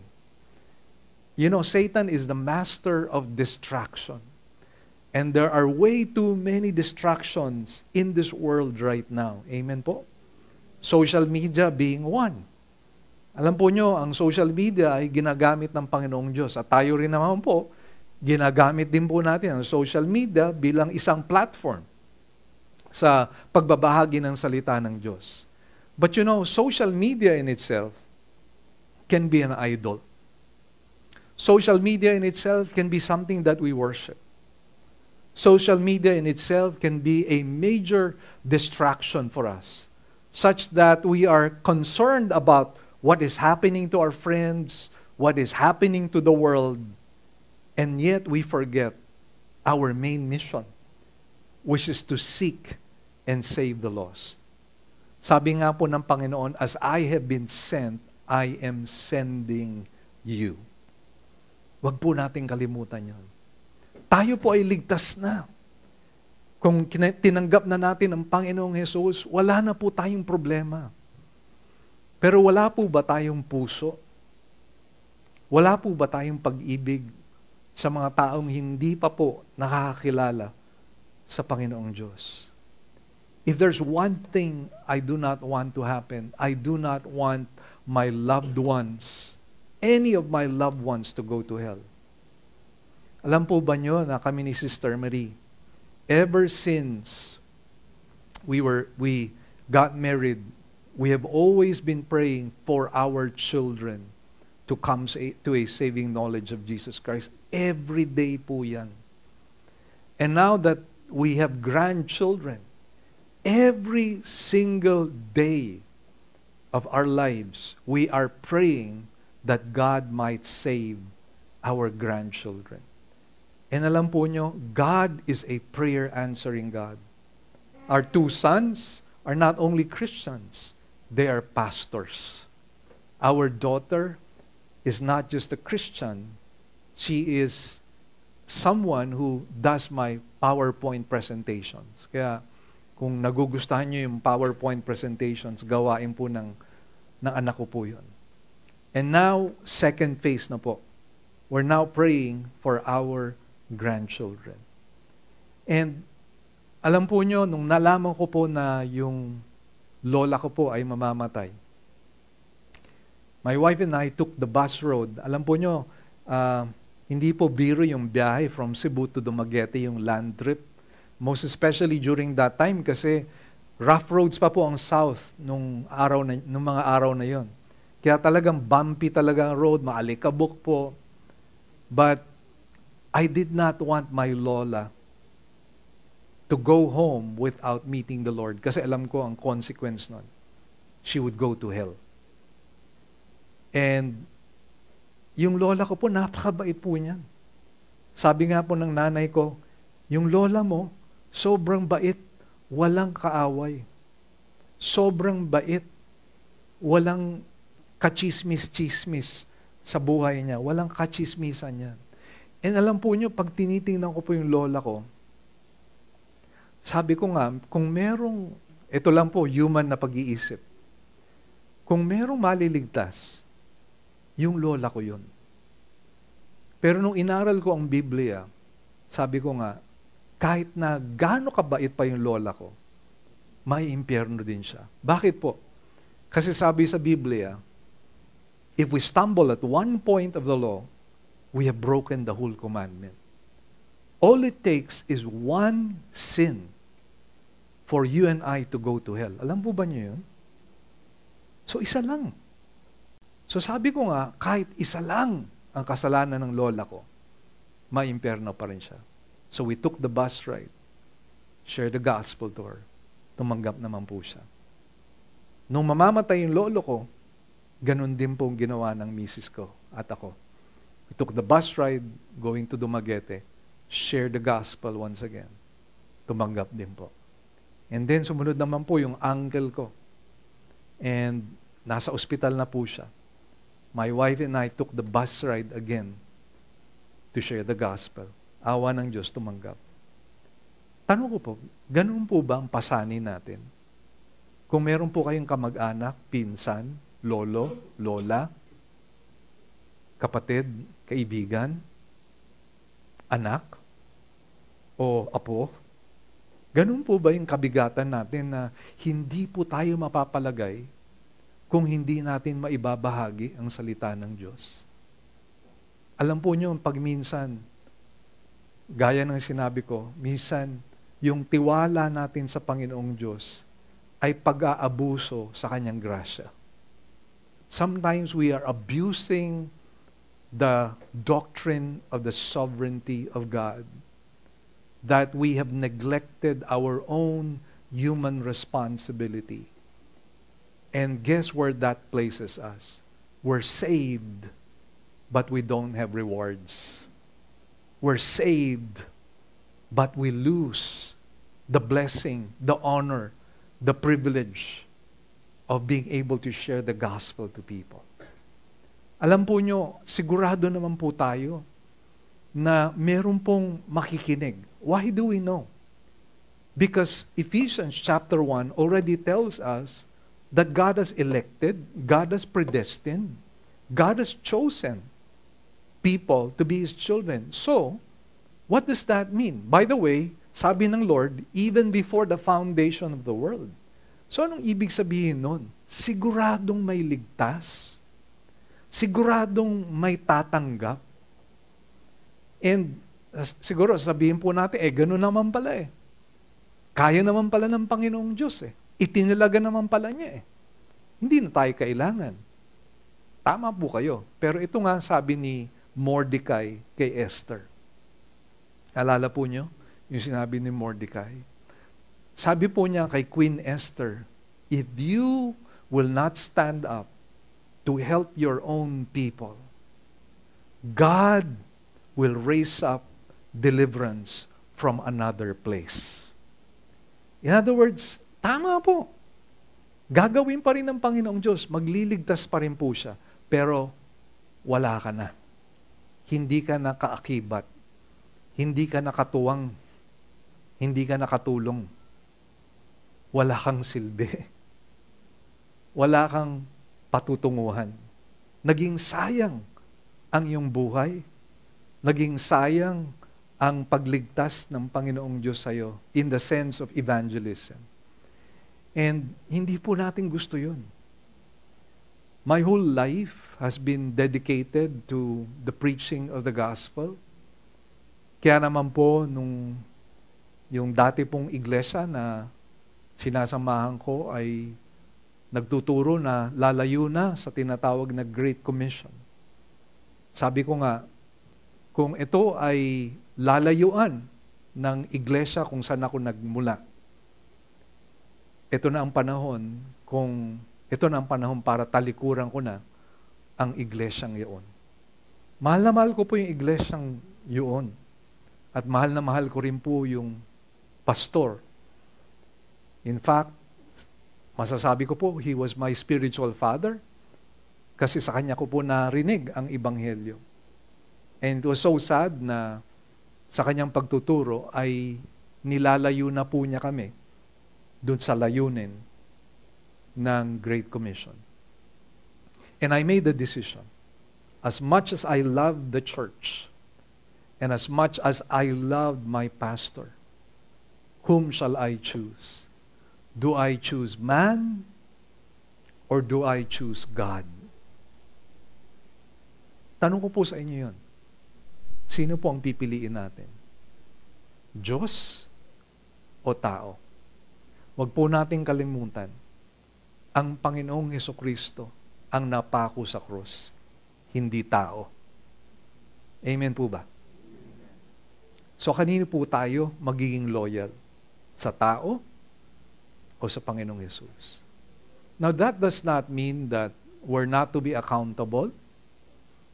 You know, Satan is the master of distraction. And there are way too many distractions in this world right now. Amen po? Social media being one. Alam po nyo, ang social media ay ginagamit ng Panginoong Diyos. At tayo rin naman po, ginagamit din po natin ang social media bilang isang platform sa pagbabahagi ng salita ng Diyos. But you know, social media in itself can be an idol. Social media in itself can be something that we worship. Social media in itself can be a major distraction for us, such that we are concerned about what is happening to our friends, what is happening to the world, and yet we forget our main mission, which is to seek and save the lost. Sabi nga po ng Panginoon, as I have been sent, I am sending you. Wag po nating kalimutan yun. Tayo po ay ligtas na. Kung tinanggap na natin ang Panginoong Hesus, wala na po tayong problema. Pero wala po ba tayong puso? Wala po ba tayong pag-ibig sa mga taong hindi pa po nakakakilala sa Panginoong Diyos? If there's one thing I do not want to happen, I do not want my loved ones, any of my loved ones to go to hell. Alam po ba nyo na kami ni Sister Marie, ever since we got married, we have always been praying for our children to come to a saving knowledge of Jesus Christ. Every day po yan. And now that we have grandchildren, every single day of our lives, we are praying that God might save our grandchildren. And alam po nyo, God is a prayer-answering God. Our two sons are not only Christians, they are pastors. Our daughter is not just a Christian, she is someone who does my PowerPoint presentations. Kaya kung nagugustuhan nyo yung PowerPoint presentations, gawain po ng anak ko po yun. And now, second phase na po. We're now praying for our grandchildren. And alam po nyo, nung nalaman ko po na yung lola ko po ay mamamatay, my wife and I took the bus road. Alam po nyo, hindi po biro yung biyahe from Cebu to Dumaguete, yung land trip. Most especially during that time kasi rough roads pa po ang south nung mga araw na yon. Kaya talagang bumpy talaga ang road, maalikabok po. But I did not want my lola to go home without meeting the Lord kasi alam ko ang consequence nun. She would go to hell. And yung lola ko po, napakabait po niyan. Sabi nga po ng nanay ko, yung lola mo, sobrang bait, walang kaaway. Sobrang bait, walang kachismis-chismis sa buhay niya. Walang kachismisan niya. And alam po niyo, pag tinitingnan ko po yung lola ko, sabi ko nga, kung merong, ito lang po, human na pag-iisip. Kung merong maliligtas, yung lola ko yun. Pero nung inaral ko ang Biblia, sabi ko nga, kahit na gaano kabait pa yung lola ko, may impyerno din siya. Bakit po? Kasi sabi sa Biblia, if we stumble at one point of the law, we have broken the whole commandment. All it takes is one sin for you and I to go to hell. Alam po ba niyo yun? So isa lang. So sabi ko nga, kahit isa lang ang kasalanan ng lola ko, maimpyerno pa rin siya. So we took the bus ride, shared the gospel to her. Tumanggap naman po siya. Nung mamamatay yung lolo ko, ganun din po ang ginawa ng misis ko at ako. We took the bus ride going to Dumaguete, shared the gospel once again. Tumanggap din po. And then sumunod naman po yung uncle ko. And nasa ospital na po siya. My wife and I took the bus ride again to share the gospel. Awa ng Diyos, tumanggap. Tanong ko po, ganun po ba ang pasanin natin? Kung meron po kayong kamag-anak, pinsan, lolo, lola, kapatid, kaibigan, anak, o apo, ganun po ba yung kabigatan natin na hindi po tayo mapapalagay kung hindi natin maibabahagi ang salita ng Diyos? Alam po nyo, pag minsan, gaya ng sinabi ko, minsan, yung tiwala natin sa Panginoong Diyos ay pag-aabuso sa Kanyang grasya. Sometimes we are abusing the doctrine of the sovereignty of God, that we have neglected our own human responsibility. And guess where that places us? We're saved, but we don't have rewards. We're saved, but we lose the blessing, the honor, the privilege of being able to share the gospel to people. Alam po nyo, sigurado naman po tayo na meron pong makikinig. Why do we know? Because Ephesians chapter 1 already tells us that God has elected, God has predestined, God has chosen people to be His children. So, what does that mean? By the way, Sabi ng Lord, even before the foundation of the world. So anong ibig sabihin nun? Siguradong may ligtas. Siguradong may tatanggap. And siguro sabihin po natin, gano'n naman pala eh. Kaya naman pala ng Panginoong Diyos eh. Itinalaga naman pala niya eh. Hindi na tayo kailangan. Tama po kayo. Pero ito nga sabi ni Mordecai kay Esther. Alala po niyo yung sinabi ni Mordecai? Sabi po niya kay Queen Esther, if you will not stand up to help your own people, God will raise up deliverance from another place. In other words, tama po. Gagawin pa rin ng Panginoong Diyos. Magliligtas pa rin po siya. Pero wala ka na. Hindi ka na kaakibat. Hindi ka nakatuwang. Hindi ka nakatulong. Wala kang silbi. Wala kang patutunguhan. Naging sayang ang iyong buhay. Naging sayang ang pagligtas ng Panginoong Diyos sa iyo in the sense of evangelism. And hindi po natin gusto yun. My whole life has been dedicated to the preaching of the gospel. Kaya naman po, nung yung dati pong iglesia na sinasamahan ko ay nagtuturo na lalayo na sa tinatawag na Great Commission. Sabi ko nga, kung ito ay lalayuan ng iglesia kung saan ako nagmula, ito na ang panahon para talikuran ko na ang iglesyang iyon. Mahal na mahal ko po yung iglesyang iyon. At mahal na mahal ko rin po yung pastor. In fact, masasabi ko po, he was my spiritual father kasi sa kanya ko po narinig ang ebanghelyo. And it was so sad na sa kanyang pagtuturo ay nilalayo na po niya kami doon sa layunin ng Great Commission. And I made the decision, as much as I loved the church, and as much as I loved my pastor, whom shall I choose? Do I choose man or do I choose God? Tanong ko po sa inyo yun. Sino po ang pipiliin natin? Diyos o tao? Huwag po nating kalimutan, ang Panginoong Hesukristo ang napako sa krus, hindi tao. Amen po ba? So kanino po tayo magiging loyal? Sa tao o sa Panginoong Jesus? Now that does not mean that we're not to be accountable.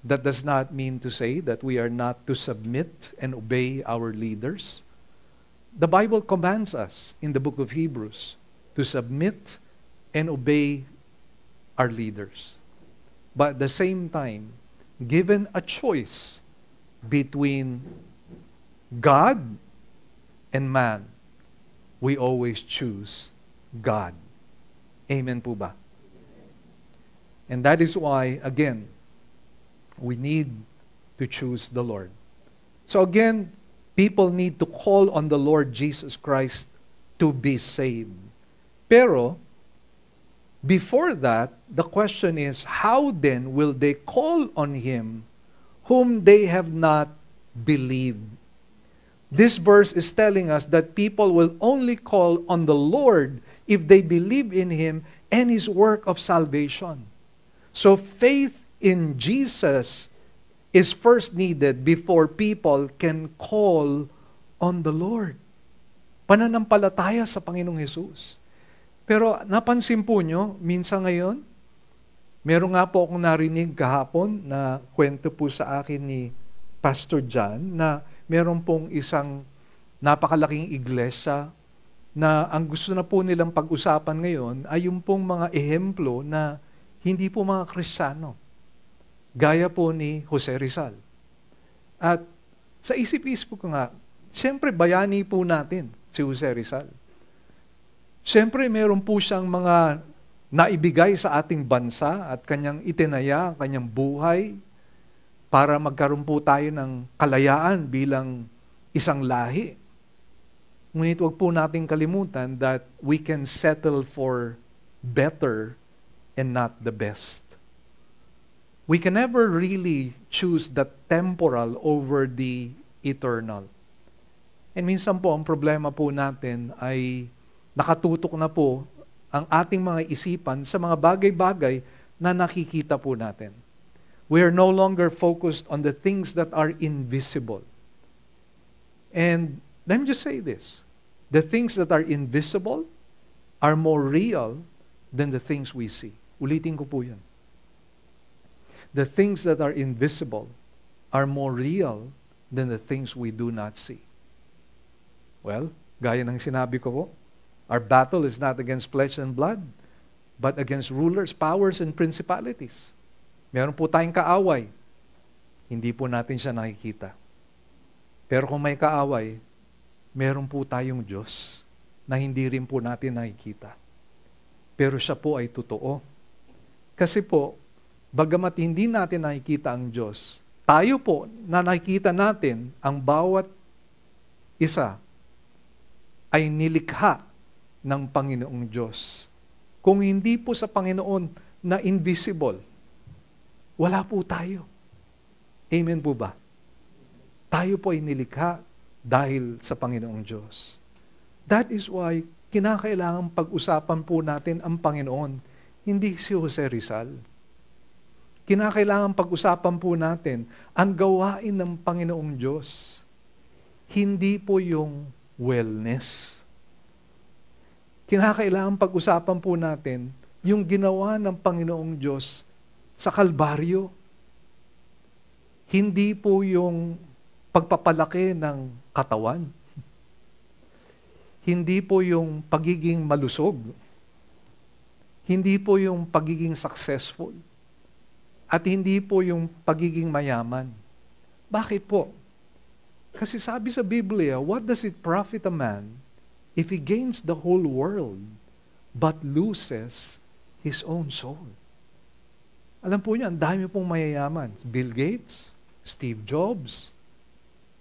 That does not mean to say that we are not to submit and obey our leaders. The Bible commands us in the book of Hebrews to submit and obey our leaders. But at the same time, given a choice between God and man, we always choose God. Amen po ba? And that is why, again, we need to choose the Lord. So again, people need to call on the Lord Jesus Christ to be saved. Pero, before that, the question is, how then will they call on Him whom they have not believed? This verse is telling us that people will only call on the Lord if they believe in Him and His work of salvation. So faith in Jesus is first needed before people can call on the Lord. Pananampalataya sa Panginoong Hesus. Pero napansin po nyo, minsan ngayon, meron nga po akong narinig kahapon na kwento po sa akin ni Pastor John na meron pong isang napakalaking iglesia na ang gusto na po nilang pag-usapan ngayon ay yung pong mga ehemplo na hindi po mga Kristiyano. Gaya po ni Jose Rizal. At sa isip-isip ko nga, siyempre bayani po natin si Jose Rizal. Siyempre meron po siyang mga naibigay sa ating bansa at kanyang itinaya, kanyang buhay para magkaroon po tayo ng kalayaan bilang isang lahi. Ngunit huwag po nating kalimutan that we can settle for better and not the best. We can never really choose the temporal over the eternal. And minsan po, ang problema po natin ay nakatutok na po ang ating mga isipan sa mga bagay-bagay na nakikita po natin. We are no longer focused on the things that are invisible. And let me just say this. The things that are invisible are more real than the things we see. Ulitin ko po yan. The things that are invisible are more real than the things we do not see. Well, gaya ng sinabi ko po, our battle is not against flesh and blood, but against rulers, powers, and principalities. Meron po tayong kaaway. Hindi po natin siya nakikita. Pero kung may kaaway, meron po tayong Diyos na hindi rin po natin nakikita. Pero siya po ay totoo. Kasi po, bagamat hindi natin nakikita ang Diyos, tayo po na nakikita natin ang bawat isa ay nilikha ng Panginoong Diyos. Kung hindi po sa Panginoon na invisible, wala po tayo. Amen po ba? Tayo po ay nilikha dahil sa Panginoong Diyos. That is why kinakailangan pag-usapan po natin ang Panginoon, hindi si Jose Rizal. Kinakailangan pag-usapan po natin ang gawain ng Panginoong Diyos. Hindi po yung wellness. Kinakailangan pag-usapan po natin yung ginawa ng Panginoong Diyos sa Kalbaryo. Hindi po yung pagpapalaki ng katawan. Hindi po yung pagiging malusog. Hindi po yung pagiging successful. At hindi po yung pagiging mayaman. Bakit po? Kasi sabi sa Biblia, what does it profit a man if he gains the whole world but loses his own soul? Alam po niyo, ang dami pong mayayaman. Bill Gates, Steve Jobs,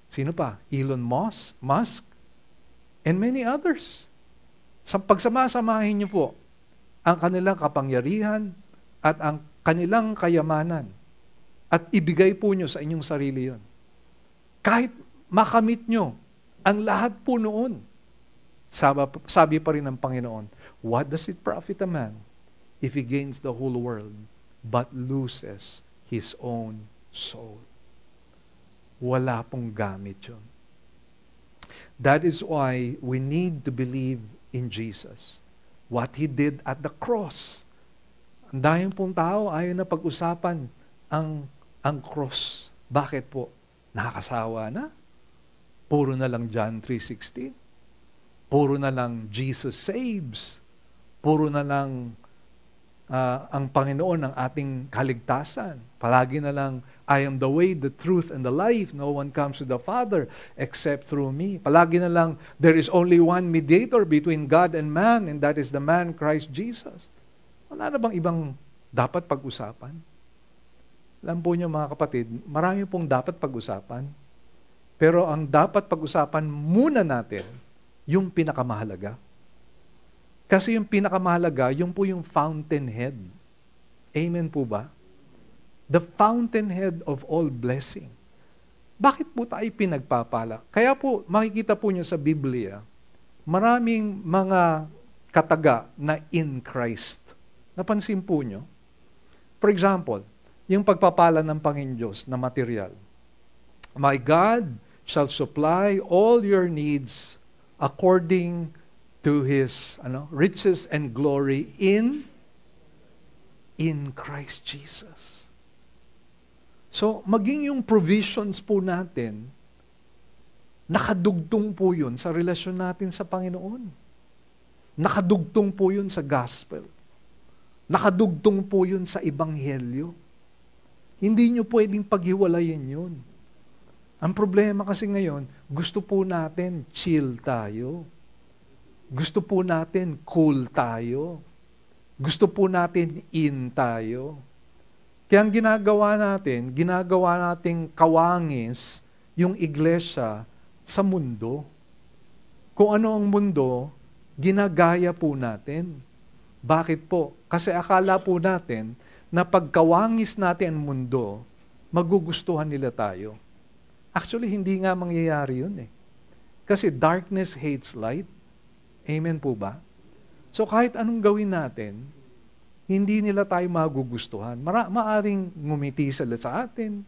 sino pa? Elon Musk, and many others. Pagsama-samahin niyo po ang kanilang kapangyarihan at ang kanilang kayamanan at ibigay po niyo sa inyong sarili yon. Kahit makamit niyo ang lahat po noon, sabi pa rin ng Panginoon, what does it profit a man if he gains the whole world but loses his own soul? Wala pong gamit yun. That is why we need to believe in Jesus. What He did at the cross. Ang dahil pong tao ayaw na pag-usapan ang cross. Bakit po? Nakakasawa na. Puro na lang John 3:16. Puro na lang Jesus saves. Puro na lang ang Panginoon ang ating kaligtasan. Palagi na lang, I am the way, the truth, and the life. No one comes to the Father except through me. Palagi na lang, there is only one mediator between God and man, and that is the man, Christ Jesus. Wala na bang ibang dapat pag-usapan? Alam po niyo mga kapatid, marami pong dapat pag-usapan. Pero ang dapat pag-usapan muna natin, yung pinakamahalaga. Kasi yung pinakamahalaga, yung po yung fountainhead. Amen po ba? The fountainhead of all blessing. Bakit po tayo pinagpapala? Kaya po, makikita po niyo sa Biblia, maraming mga kataga na in Christ. Napansin po niyo? For example, yung pagpapala ng Panginoon Diyos na material. My God shall supply all your needs according to His riches and glory in Christ Jesus. So, maging yung provisions po natin, nakadugtong po yun sa relasyon natin sa Panginoon. Nakadugtong po yun sa gospel. Nakadugtong po yun sa ebanghelyo. Hindi nyo pwedeng paghiwalayin yun. Ang problema kasi ngayon, gusto po natin chill tayo. Gusto po natin cool tayo. Gusto po natin in tayo. Kaya ang ginagawa nating kawangis yung iglesia sa mundo. Kung ano ang mundo, ginagaya po natin. Bakit po? Kasi akala po natin na pagkawangis natin ang mundo, magugustuhan nila tayo. Actually, hindi nga mangyayari yun eh. Kasi darkness hates light. Amen po ba? So kahit anong gawin natin, hindi nila tayo magugustuhan. Maaring ngumiti sila sa atin,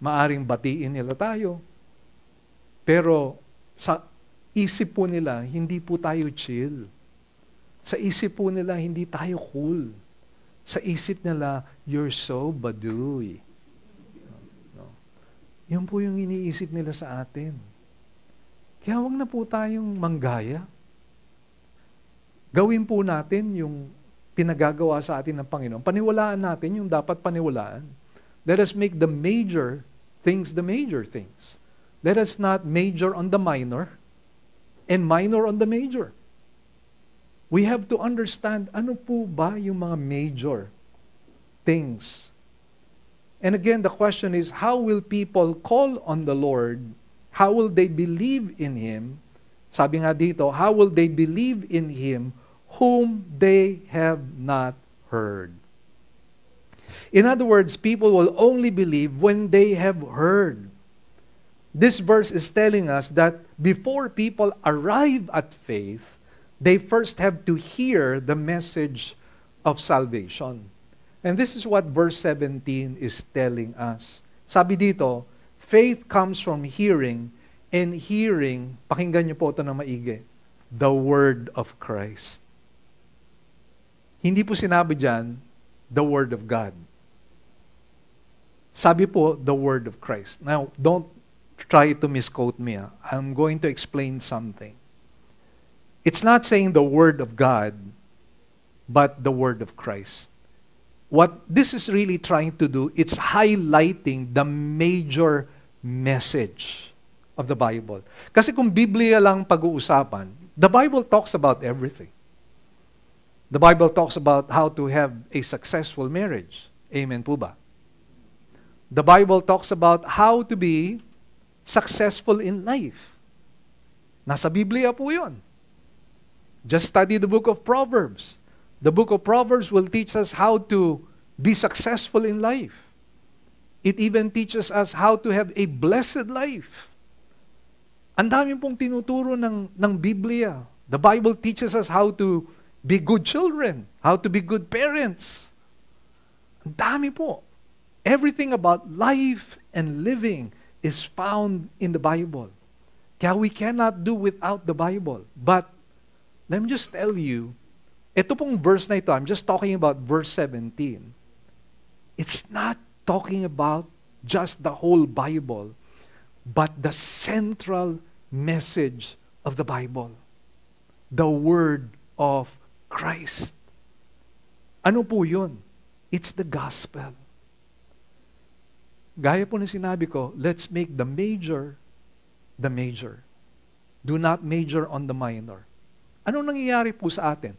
maaring batiin nila tayo, pero sa isip po nila, hindi po tayo chill. Sa isip po nila, hindi tayo cool. Sa isip nila, you're so baduy. No. Yun po yung iniisip nila sa atin. Kaya huwag na po tayong manggaya. Gawin po natin yung pinagagawa sa atin ng Panginoon. Paniwalaan natin yung dapat paniwalaan. Let us make the major things the major things. Let us not major on the minor and minor on the major. We have to understand ano po ba yung mga major things. And again, the question is, how will people call on the Lord? How will they believe in Him? Sabi nga dito, how will they believe in Him whom they have not heard? In other words, people will only believe when they have heard. This verse is telling us that before people arrive at faith, they first have to hear the message of salvation. And this is what verse 17 is telling us. Sabi dito, faith comes from hearing, and hearing, pakinggan niyo po ito ng maigi, the word of Christ. Hindi po sinabi dyan, the word of God. Sabi po, the word of Christ. Now, don't try to misquote me. I'm going to explain something. It's not saying the word of God, but the word of Christ. What this is really trying to do, it's highlighting the major message of the Bible. Kasi kung Biblia lang pag-uusapan, the Bible talks about everything. The Bible talks about how to have a successful marriage. Amen po ba? The Bible talks about how to be successful in life. Nasa Biblia po yun. Just study the book of Proverbs. The book of Proverbs will teach us how to be successful in life. It even teaches us how to have a blessed life. Ang dami pong tinuturo ng Biblia. The Bible teaches us how to be good children, how to be good parents. Ang dami po. Everything about life and living is found in the Bible. Kaya we cannot do without the Bible. But, let me just tell you, ito pong verse na ito, I'm just talking about verse 17. It's not talking about just the whole Bible, but the central message of the Bible. The Word of Christ. Ano po yun? It's the gospel. Gaya po na sinabi ko, let's make the major the major. Do not major on the minor. Anong nangyayari po sa atin?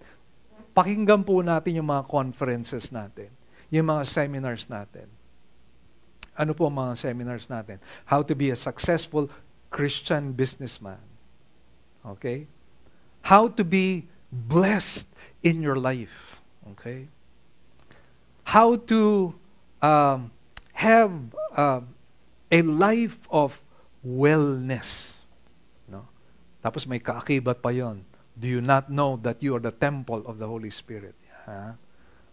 Pakinggan po natin yung mga conferences natin, yung mga seminars natin. Ano po ang mga seminars natin? How to be a successful Christian businessman. Okay? How to be blessed in your life. Okay? How to have a life of wellness. No? Tapos may kaakibat pa yon. Do you not know that you are the temple of the Holy Spirit? Yeah.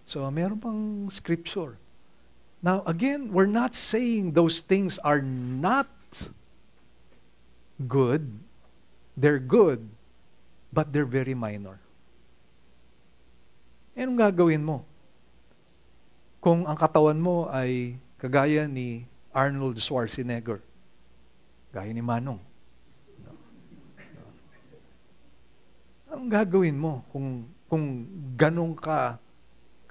So, meron pang scripture. Now, again, we're not saying those things are not good. They're good, but they're very minor. Anong gagawin mo? Kung ang katawan mo ay kagaya ni Arnold Schwarzenegger, gaya ni Manong. Anong gagawin mo kung ganun ka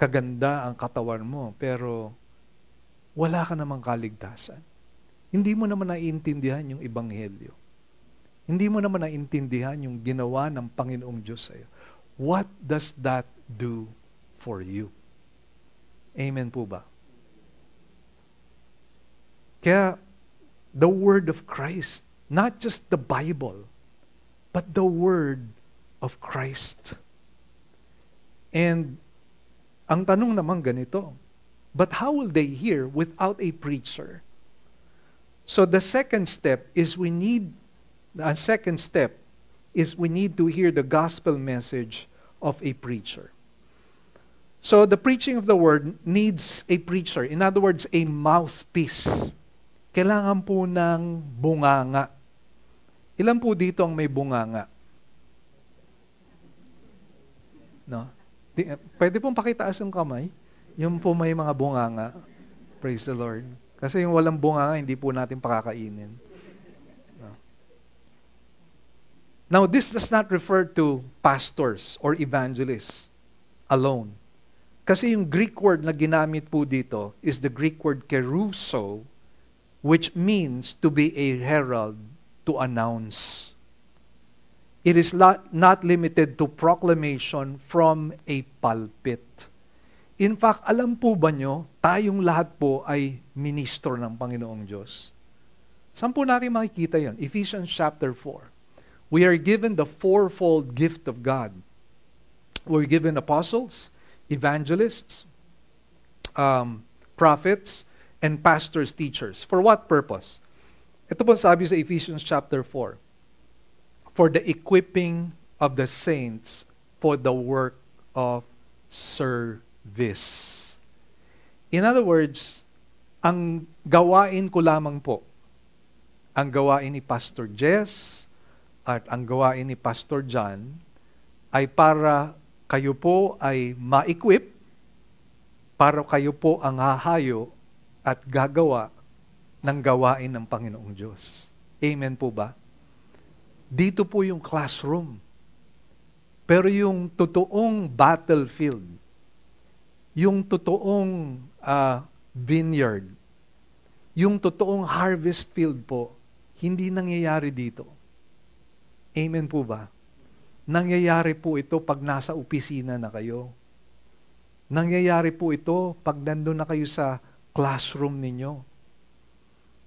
kaganda ang katawan mo, pero wala ka namang kaligtasan? Hindi mo naman naiintindihan yung ebanghelyo. Hindi mo naman naiintindihan yung ginawa ng Panginoong Diyos sa'yo. What does that do for you? Amen po ba? Kaya, the Word of Christ, not just the Bible, but the word of Christ. And ang tanong naman ganito, but how will they hear without a preacher? So the second step is we need to hear the gospel message of a preacher. So the preaching of the word needs a preacher. In other words, a mouthpiece. Kailangan po ng bunganga. Ilan po dito ang may bunganga? No? Pwede pong pakitaas yung kamay. Yung po may mga bunganga. Praise the Lord. Kasi yung walang bunganga, hindi po natin pakakainin. No? Now, this does not refer to pastors or evangelists alone. Kasi yung Greek word na ginamit po dito is the Greek word keruso, which means to be a herald, to announce. It is not limited to proclamation from a pulpit. In fact, alam po ba nyo, tayong lahat po ay ministro ng Panginoong Diyos. Saan po natin makikita yon? Ephesians chapter 4. We are given the fourfold gift of God. We're given apostles, evangelists, prophets, and pastors, teachers. For what purpose? Ito po sabi sa Ephesians chapter 4. For the equipping of the saints for the work of service. In other words, ang gawain ko lamang po, ang gawain ni Pastor Jess at ang gawain ni Pastor John ay para kayo po ay ma-equip, para kayo po ang hahayo at gagawa ng gawain ng Panginoong Diyos. Amen po ba? Dito po yung classroom. Pero yung totoong battlefield, yung totoong vineyard, yung totoong harvest field po, hindi nangyayari dito. Amen po ba? Nangyayari po ito pag nasa opisina na kayo. Nangyayari po ito pag nandun na kayo sa classroom ninyo.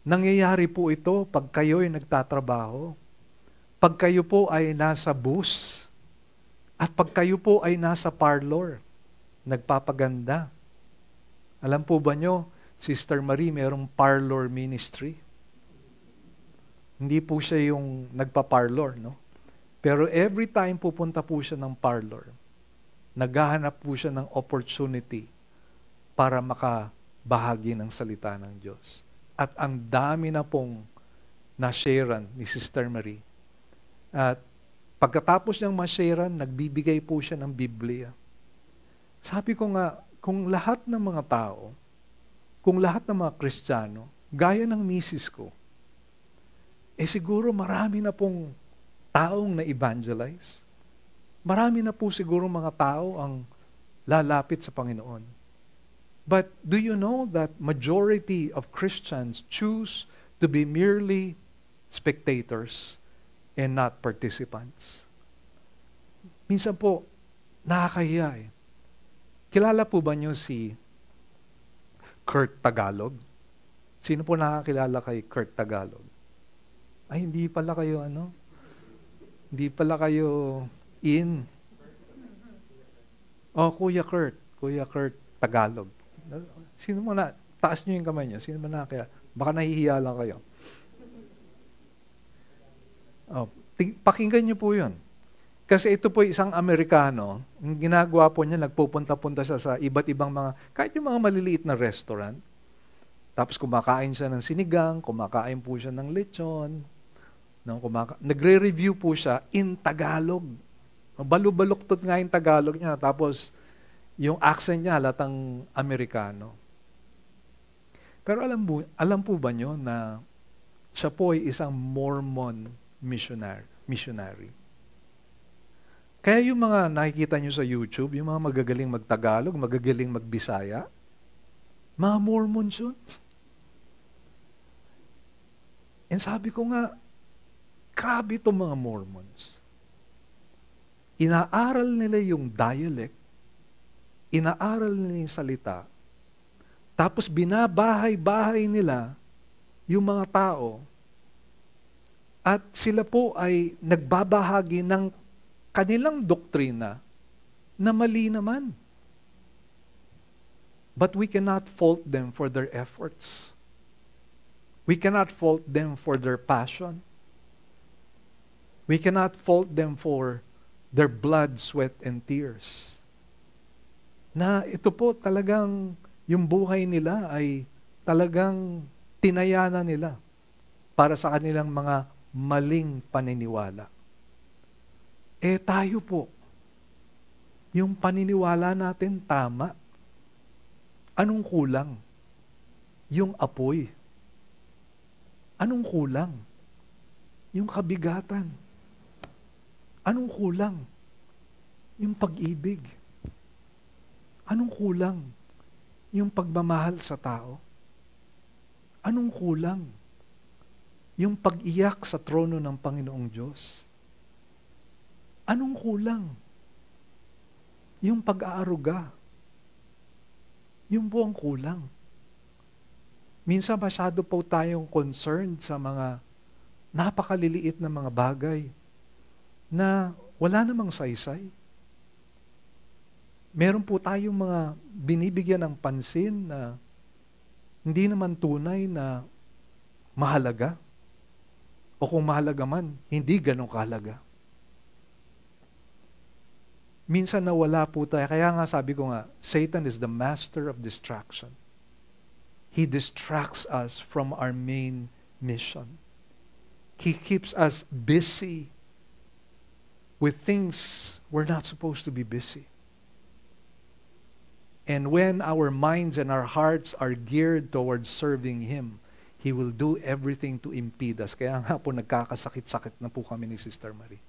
Nangyayari po ito pag kayo ay nagtatrabaho. Pag kayo po ay nasa bus. At pag kayo po ay nasa parlor, nagpapaganda. Alam po ba nyo, Sister Marie, mayroong parlor ministry. Hindi po siya yung nagpa-parlor, no? Pero every time pupunta po siya ng parlor, naghahanap po siya ng opportunity para makabahagi ng salita ng Diyos. At ang dami na pong na-sharean ni Sister Marie. At pagkatapos niyang ma-sharean, nagbibigay po siya ng Biblia. Sabi ko nga, kung lahat ng mga tao, kung lahat ng mga Kristiyano, gaya ng misis ko, siguro marami na pong taong na-evangelize. Marami na po siguro mga tao ang lalapit sa Panginoon. But do you know that majority of Christians choose to be merely spectators and not participants? Minsan po, nakakahiya eh. Kilala po ba niyo si Kurt Tagalog? Sino po nakakilala kay Kurt Tagalog? Ay, hindi pala kayo Hindi pala kayo in. Oh, Kuya Kurt Tagalog. Sino mo na, taas niyo yung kamay niyo. Sino mo nakakilala? Baka nahihiya lang kayo. Oh, pakinggan niyo po yun. Kasi ito po isang Amerikano, ang ginagawa po niya, nagpupunta-punta siya sa iba't ibang kahit yung mga maliliit na restaurant. Tapos kumakain siya ng sinigang, kumakain po siya ng lechon, nagre-review po siya in Tagalog. Balu-baluktot nga yung Tagalog niya. Tapos, yung accent niya halatang Amerikano. Pero alam po ba nyo na siya po ay isang Mormon missionary. Kaya yung mga nakikita nyo sa YouTube, yung mga magagaling mag-Tagalog, magagaling mag-Bisaya, mga Mormons yun. And sabi ko nga, grabe itong mga Mormons. Inaaral nila yung dialect, inaaral nila yung salita, tapos binabahay-bahay nila yung mga tao, At sila po ay nagbabahagi ng kanilang doktrina na mali naman. But we cannot fault them for their efforts. We cannot fault them for their passion. We cannot fault them for their blood, sweat, and tears. Na ito po talagang yung buhay nila ay talagang tinayana nila para sa kanilang mga maling paniniwala. Tayo po, yung paniniwala natin tama. Anong kulang? Yung apoy. Anong kulang? Yung kabigatan. Anong kulang? Yung pag-ibig. Anong kulang? Yung pagmamahal sa tao. Anong kulang? Yung pag-iyak sa trono ng Panginoong Diyos. Anong kulang? Yung pag-aaruga. Yung po ang kulang. Minsan masyado po tayong concerned sa mga napakaliliit na mga bagay na wala namang saysay. Meron po tayong mga binibigyan ng pansin na hindi naman tunay na mahalaga. O kung mahalaga man, hindi ganun kahalaga. Minsan nawala po tayo. Kaya nga sabi ko nga, Satan is the master of distraction. He distracts us from our main mission. He keeps us busy with things we're not supposed to be busy. And when our minds and our hearts are geared towards serving Him, He will do everything to impede us. Kaya nga po nagkakasakit-sakit na po kami ni Sister Marie.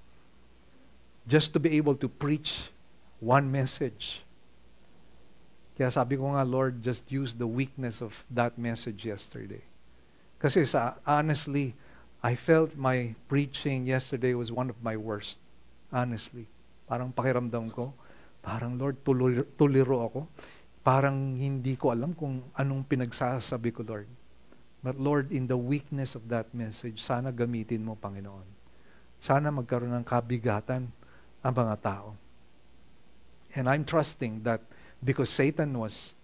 Just to be able to preach one message. Kaya sabi ko nga, Lord, just use the weakness of that message yesterday. Kasi honestly, I felt my preaching yesterday was one of my worst. Honestly. Parang pakiramdam ko, parang Lord, tuliro ako. Parang hindi ko alam kung anong pinagsasabi ko, Lord. But Lord, in the weakness of that message, sana gamitin mo, Panginoon. Sana magkaroon ng kabigatan ang mga tao. And I'm trusting that because Satan was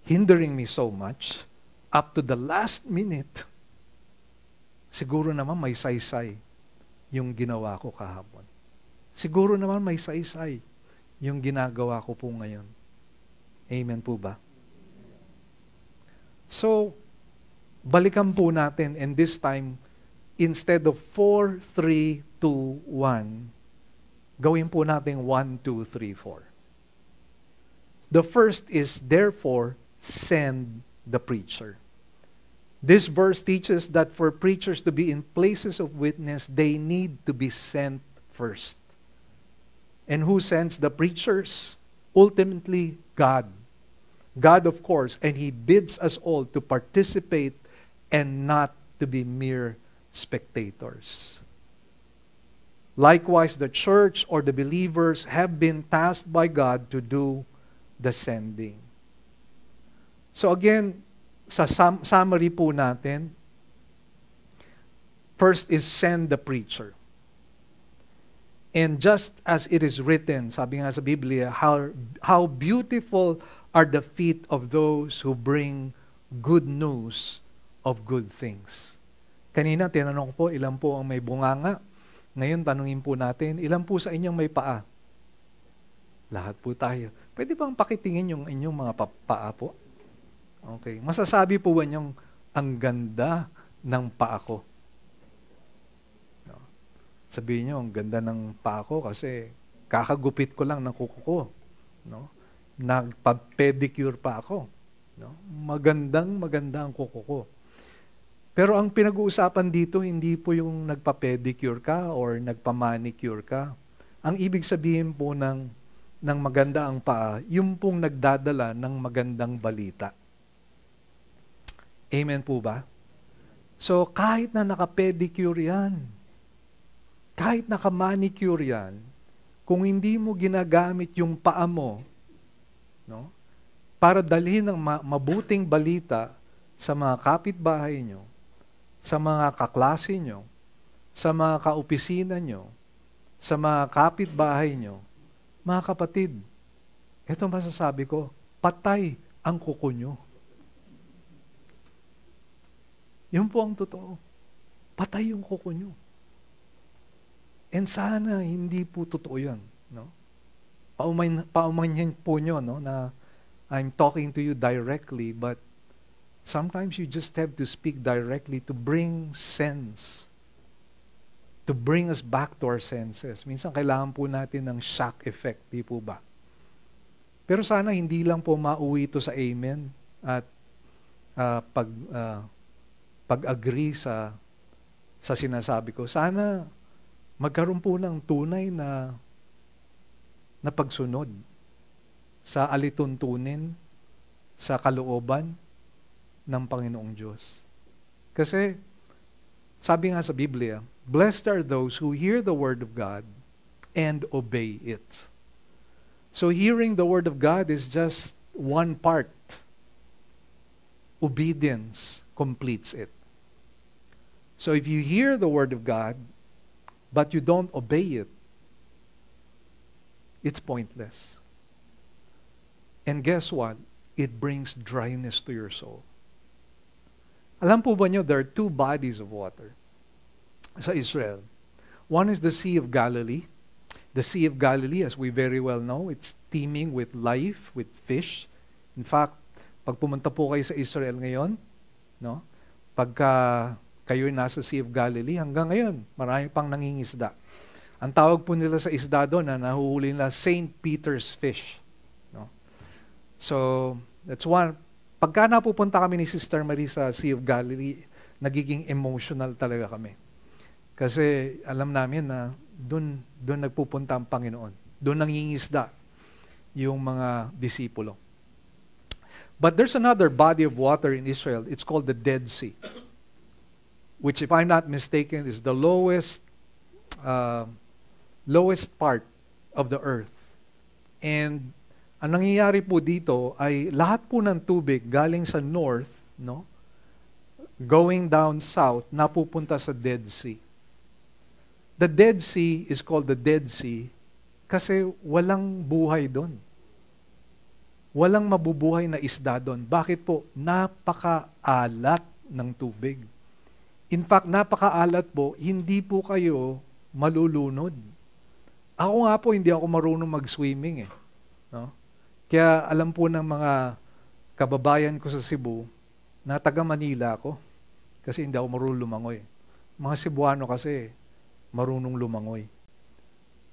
hindering me so much, up to the last minute, siguro naman may saysay yung ginawa ko kahapon. Siguro naman may saysay yung ginagawa ko po ngayon. Amen po ba? So, balikan po natin, and this time, instead of 4, 3, 2, 1, gawin po natin 1, 2, 3, 4. The first is, therefore, send the preacher. This verse teaches that for preachers to be in places of witness, they need to be sent first. And who sends the preachers? Ultimately, God. God, of course, and He bids us all to participate and not to be mere spectators. Likewise, the church or the believers have been tasked by God to do the sending. So again, sa summary po natin, first is send the preacher. And just as it is written, sabi nga sa Biblia, how beautiful are the feet of those who bring good news of good things. Kanina, tinanong po, ilan po ang may bunganga? Ngayon, tanungin po natin, ilan po sa inyong may paa? Lahat po tayo. Pwede bang pakitingin yung inyong mga paa po? Okay. Masasabi po ba niyong, ang ganda ng paa ko? No. Sabihin niyo, ang ganda ng paa ko kasi kakagupit ko lang ng kuko ko. No? Nagpa-pedicure pa ako. No? Maganda ang kuko ko. Pero ang pinag-uusapan dito, hindi po yung nagpa-pedicure ka or nagpa-manicure ka. Ang ibig sabihin po ng maganda ang paa, yung pong nagdadala ng magandang balita. Amen po ba? So, kahit na naka-pedicure yan, kahit naka-manicure yan, kung hindi mo ginagamit yung paa mo, no, para dalhin ng mabuting balita sa mga kapitbahay nyo, sa mga kaklase nyo, sa mga kaopisina nyo, sa mga kapitbahay nyo, mga kapatid, ito masasabi ko, patay ang kuko nyo. Yun po ang totoo. Patay yung kuko nyo. And sana hindi po totoo yun. No? Paumanhin po nyo no, na I'm talking to you directly, but sometimes you just have to speak directly to bring sense, to bring us back to our senses. Minsan kailangan po natin ng shock effect, di po ba? Pero sana hindi lang po mauwi ito sa amen at pag-agree sa sinasabi ko. Sana magkaroon po ng tunay na pagsunod sa alituntunin, sa kalooban ng Panginoong Diyos. Kasi, sabi nga sa Biblia, blessed are those who hear the word of God and obey it. So hearing the word of God is just one part. Obedience completes it. So if you hear the word of God, but you don't obey it, it's pointless. And guess what? It brings dryness to your soul. Alam po ba nyo, there are two bodies of water sa Israel. One is the Sea of Galilee. The Sea of Galilee, as we very well know, it's teeming with life, with fish. In fact, pag pumunta po kayo sa Israel ngayon, no, pagka kayo'y nasa Sea of Galilee, hanggang ngayon, marami pang nangingisda. Ang tawag po nila sa isda doon na nahuhuli nila St. Peter's fish. No? So, that's one. Pagka napupunta kami ni Sister Marie sa Sea of Galilee, nagiging emotional talaga kami. Kasi alam namin na doon nagpupunta ang Panginoon. Doon nangingisda yung mga disipulo. But there's another body of water in Israel. It's called the Dead Sea, which, if I'm not mistaken, is the lowest part of the earth. And ang nangyayari po dito ay lahat po ng tubig galing sa north, no, going down south, napupunta sa Dead Sea. The Dead Sea is called the Dead Sea kasi walang buhay doon. Walang mabubuhay na isda doon. Bakit po? Napakaalat ng tubig. In fact, napakaalat po, hindi po kayo malulunod. Ako nga po, hindi ako marunong mag-swimming eh. No? Kaya alam po ng mga kababayan ko sa Cebu, na taga Manila ako, kasi hindi ako marunong lumangoy. Mga Cebuano kasi, marunong lumangoy.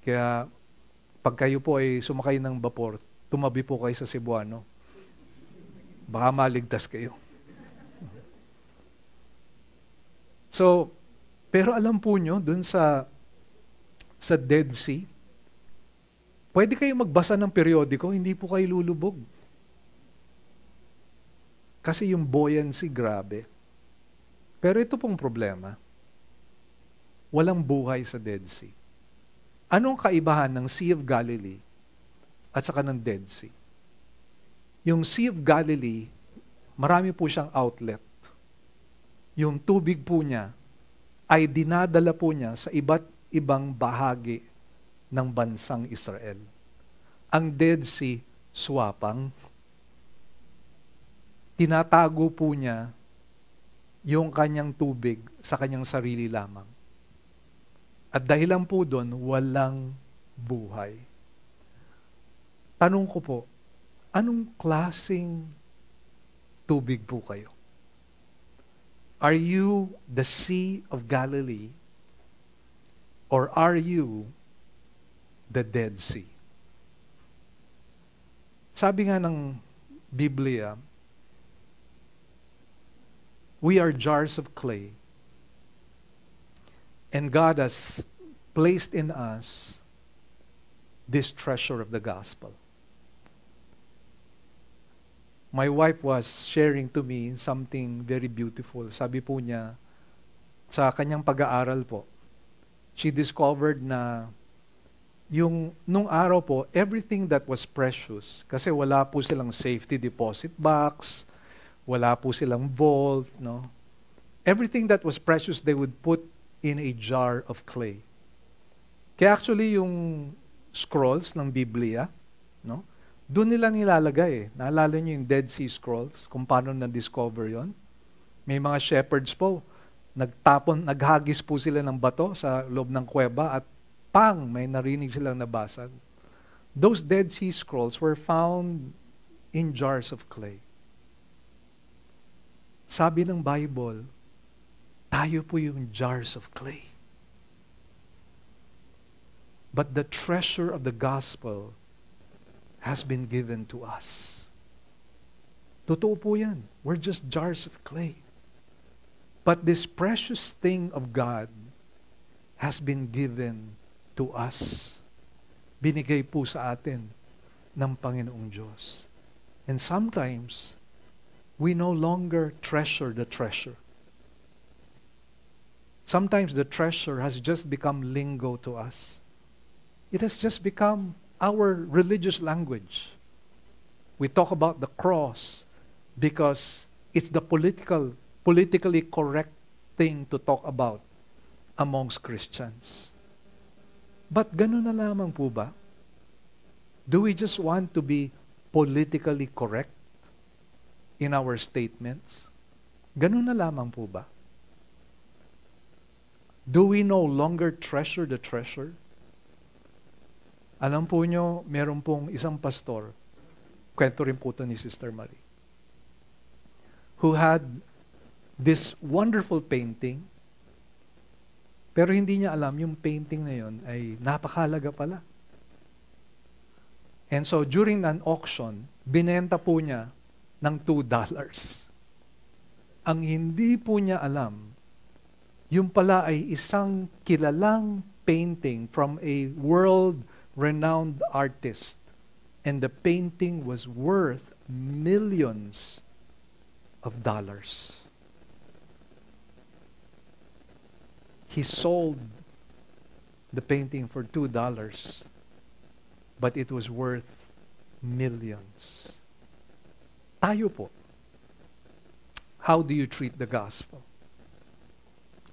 Kaya, pag kayo po ay sumakay ng vapor, tumabi po kayo sa Cebuano. Baka maligtas kayo. So, pero alam po nyo, dun sa Dead Sea, pwede kayo magbasa ng periodiko, hindi po kayo lulubog. Kasi yung buoyancy, grabe. Pero ito pong problema, walang buhay sa Dead Sea. Anong kaibahan ng Sea of Galilee at saka ng Dead Sea? Yung Sea of Galilee, marami po siyang outlet. Yung tubig po niya ay dinadala po niya sa iba't ibang bahagi ng bansang Israel. Ang Dead Sea, swapang. Tinatago po niya yung kanyang tubig sa kanyang sarili lamang. At dahilan po doon, walang buhay. Tanong ko po, anong klaseng tubig po kayo? Are you the Sea of Galilee? Or are you the Dead Sea? Sabi nga ng Biblia, we are jars of clay. And God has placed in us this treasure of the gospel. My wife was sharing to me something very beautiful. Sabi po niya, sa kanyang pag-aaral po, she discovered na nung araw po, everything that was precious, kasi wala po silang safety deposit box, wala po silang vault, no? Everything that was precious, they would put in a jar of clay. Kaya actually yung scrolls ng Biblia, no? Doon nila nilalagay eh. Naalala niyo yung Dead Sea Scrolls, kung paano na-discover yon? May mga shepherds po, naghagis po sila ng bato sa loob ng kuweba at pang, may narinig silang nabasag. Those Dead Sea Scrolls were found in jars of clay. Sabi ng Bible, tayo po yung jars of clay. But the treasure of the gospel has been given to us. Totoo po yan. We're just jars of clay. But this precious thing of God has been given to us. Binigay po sa atin ng Panginoong Diyos. And sometimes, we no longer treasure the treasure. Sometimes the treasure has just become lingo to us. It has just become our religious language. We talk about the cross because it's the politically correct thing to talk about amongst Christians. But ganun na lamang po ba? Do we just want to be politically correct in our statements? Ganun na lamang po ba? Do we no longer treasure the treasure? Alam po nyo, meron pong isang pastor, kwento rin po ito ni Sister Marie, who had this wonderful painting, pero hindi niya alam yung painting na yun ay napakahalaga pala. And so during an auction, binenta po niya ng $2. Ang hindi po niya alam, yung pala ay isang kilalang painting from a world-renowned artist. And the painting was worth millions of dollars. He sold the painting for $2, but it was worth millions. Tayo po, how do you treat the gospel?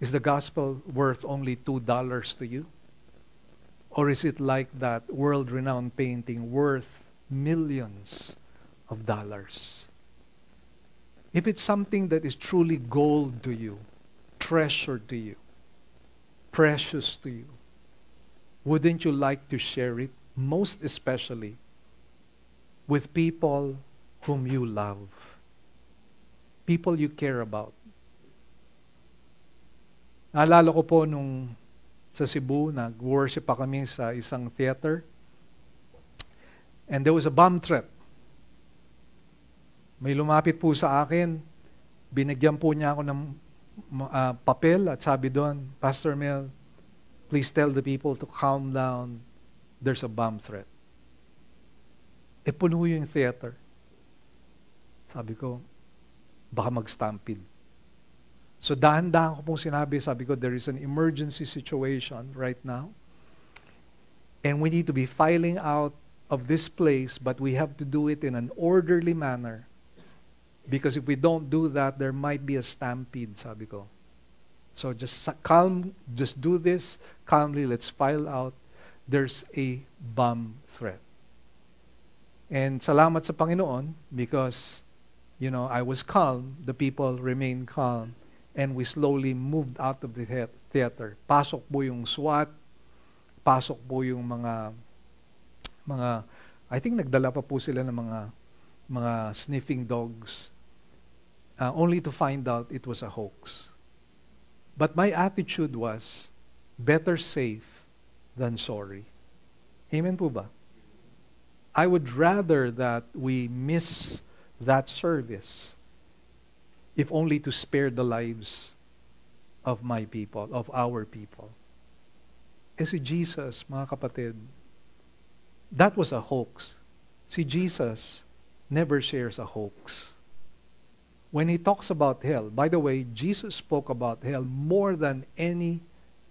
Is the gospel worth only $2 to you? Or is it like that world-renowned painting worth millions of dollars? If it's something that is truly gold to you, treasure to you, precious to you, wouldn't you like to share it, most especially with people whom you love, people you care about? Naalala ko po nung sa Cebu, nag-worship pa kami sa isang theater, and there was a bomb threat. May lumapit po sa akin, binigyan po niya ako ng papel at sabi doon, Pastor Mel, please tell the people to calm down. There's a bomb threat. E puno yung theater. Sabi ko, baka mag-stampede. So dahan-dahan ko pong sinabi, sabi ko, there is an emergency situation right now. And we need to be filing out of this place, but we have to do it in an orderly manner. Because if we don't do that, there might be a stampede, sabi ko. So just do this calmly, let's file out. There's a bomb threat. And salamat sa Panginoon because, I was calm, the people remained calm, and we slowly moved out of the theater. Pasok po yung SWAT, pasok po yung mga I think nagdala pa po sila ng mga sniffing dogs, only to find out it was a hoax. But my attitude was, better safe than sorry. Amen po ba? I would rather that we miss that service, if only to spare the lives of my people, of our people. Eh si Jesus, mga kapatid, that was a hoax. Si Jesus never shares a hoax. When he talks about hell, by the way, Jesus spoke about hell more than any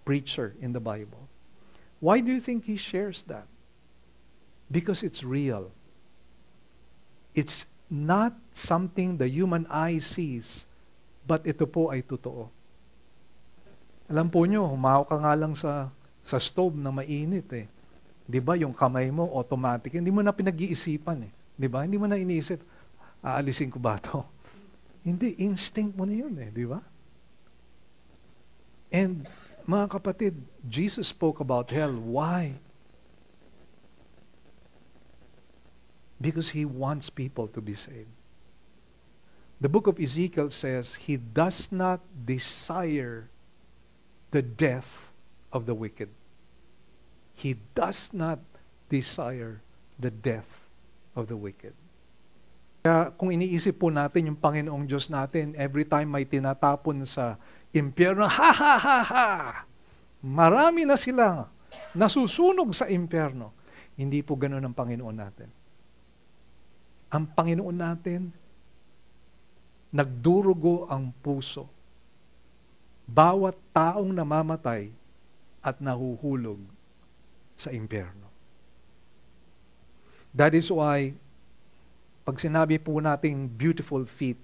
preacher in the Bible. Why do you think he shares that? Because it's real. It's not something the human eye sees, but ito po ay totoo. Alam po nyo, humawak ka nga lang sa stove na mainit eh. Di ba, yung kamay mo, automatic. Hindi mo na pinag-iisipan eh. Di ba? Hindi mo na iniisip, aalisin ko ba ito? Hindi, instinct mo na yun eh. Di ba? And, mga kapatid, Jesus spoke about hell. Why? Because He wants people to be saved. The book of Ezekiel says, He does not desire the death of the wicked. He does not desire the death of the wicked. Kaya kung iniisip po natin yung Panginoong Diyos natin, every time may tinatapon sa impyerno, ha ha ha ha! Marami na sila nasusunog sa impyerno. Hindi po ganoon ang Panginoon natin. Ang Panginoon natin, nagdurugo ang puso. Bawat taong namamatay at nahuhulog sa impyerno. That is why, pag sinabi po nating beautiful feet,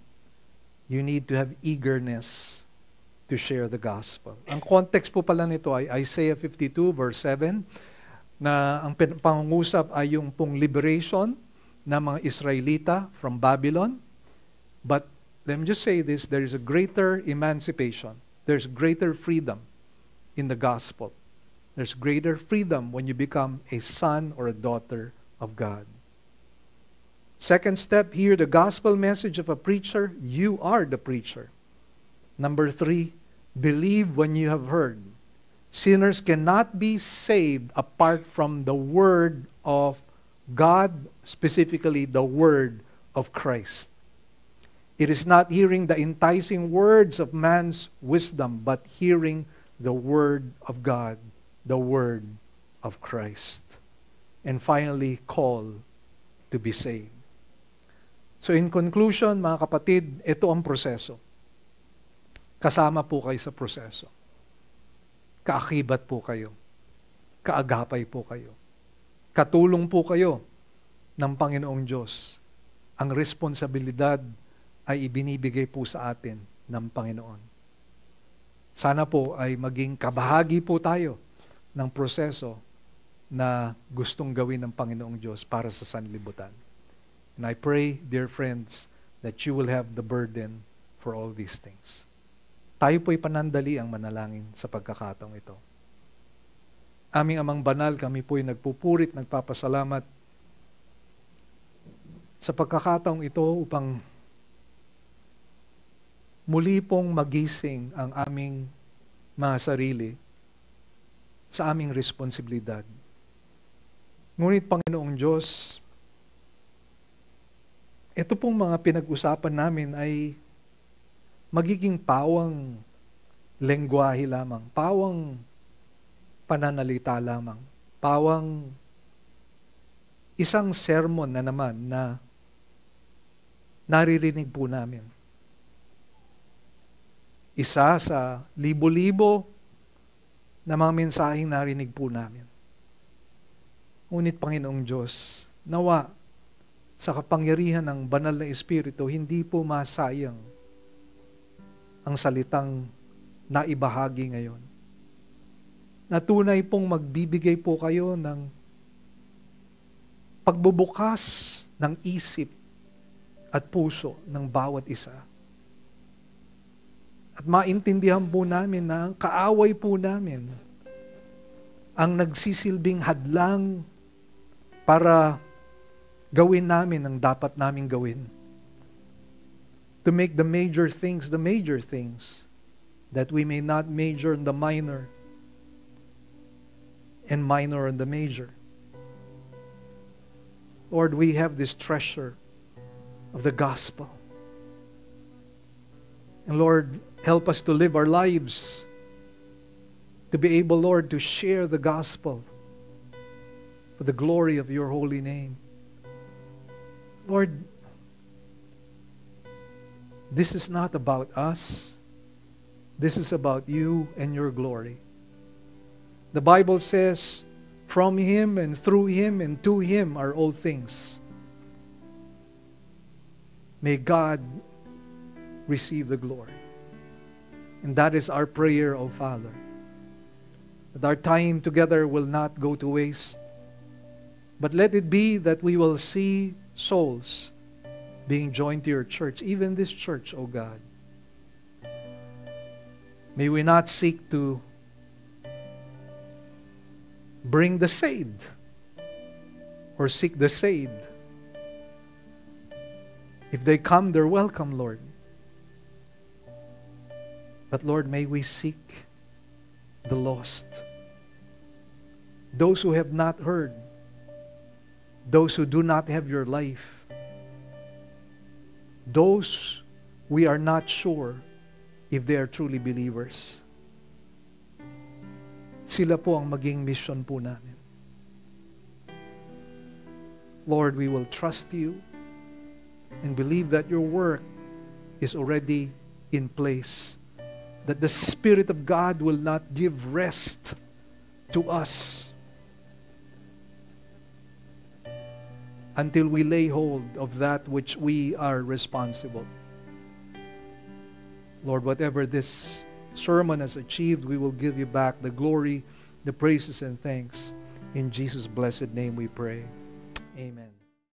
you need to have eagerness to share the gospel. Ang context po pala nito ay Isaiah 52 verse 7, na ang pangungusap ay yung pong liberation ng mga Israelita from Babylon. But let me just say this, there is a greater emancipation. There's greater freedom in the gospel. There's greater freedom when you become a son or a daughter of God. Second step here, the gospel message of a preacher, you are the preacher. Number 3, believe when you have heard. Sinners cannot be saved apart from the word of God, specifically the word of Christ. It is not hearing the enticing words of man's wisdom, but hearing the word of God, the word of Christ. And finally, call to be saved. So in conclusion, mga kapatid, ito ang proseso. Kasama po kayo sa proseso. Kaakibat po kayo. Kaagapay po kayo. Katulong po kayo ng Panginoong Diyos. Ang responsibilidad ay ibinibigay po sa atin ng Panginoon. Sana po ay maging kabahagi po tayo ng proseso na gustong gawin ng Panginoong Diyos para sa sanlibutan. And I pray, dear friends, that you will have the burden for all these things. Tayo po'y panandali ang manalangin sa pagkakataong ito. Aming Amang Banal, kami po'y nagpupurit, nagpapasalamat sa pagkakataong ito upang muli pong magising ang aming mga sarili sa aming responsibilidad. Ngunit, Panginoong Diyos, ito pong mga pinag-usapan namin ay magiging pawang lengguwahe lamang, pawang pananalita lamang, pawang isang sermon na naman na naririnig po namin. Isa sa libo-libo na mga mensaheng narinig po namin. Ngunit, Panginoong Diyos, nawa sa kapangyarihan ng banal na Espiritu, hindi po masayang ang salitang naibahagi ngayon. Na tunay pong magbibigay po kayo ng pagbubukas ng isip at puso ng bawat isa. At maintindihan po namin na ang kaaway po namin ang nagsisilbing hadlang para gawin namin ang dapat naming gawin. To make the major things, that we may not major in the minor and minor in the major. Lord, we have this treasure of the gospel. And Lord, help us to live our lives to be able, Lord, to share the gospel for the glory of your holy name. Lord, this is not about us. This is about you and your glory. The Bible says, from Him and through Him and to Him are all things. May God receive the glory. And that is our prayer, O Father. That our time together will not go to waste, but let it be that we will see souls being joined to your church, even this church, O God. May we not seek to bring the saved or seek the saved. If they come, they're welcome, Lord. But Lord, may we seek the lost. Those who have not heard. Those who do not have your life. Those we are not sure if they are truly believers. Sila po ang maging mission po namin. Lord, we will trust you and believe that your work is already in place. That the Spirit of God will not give rest to us until we lay hold of that which we are responsible. Lord, whatever this sermon has achieved, we will give you back the glory, the praises, and thanks. In Jesus' blessed name we pray. Amen.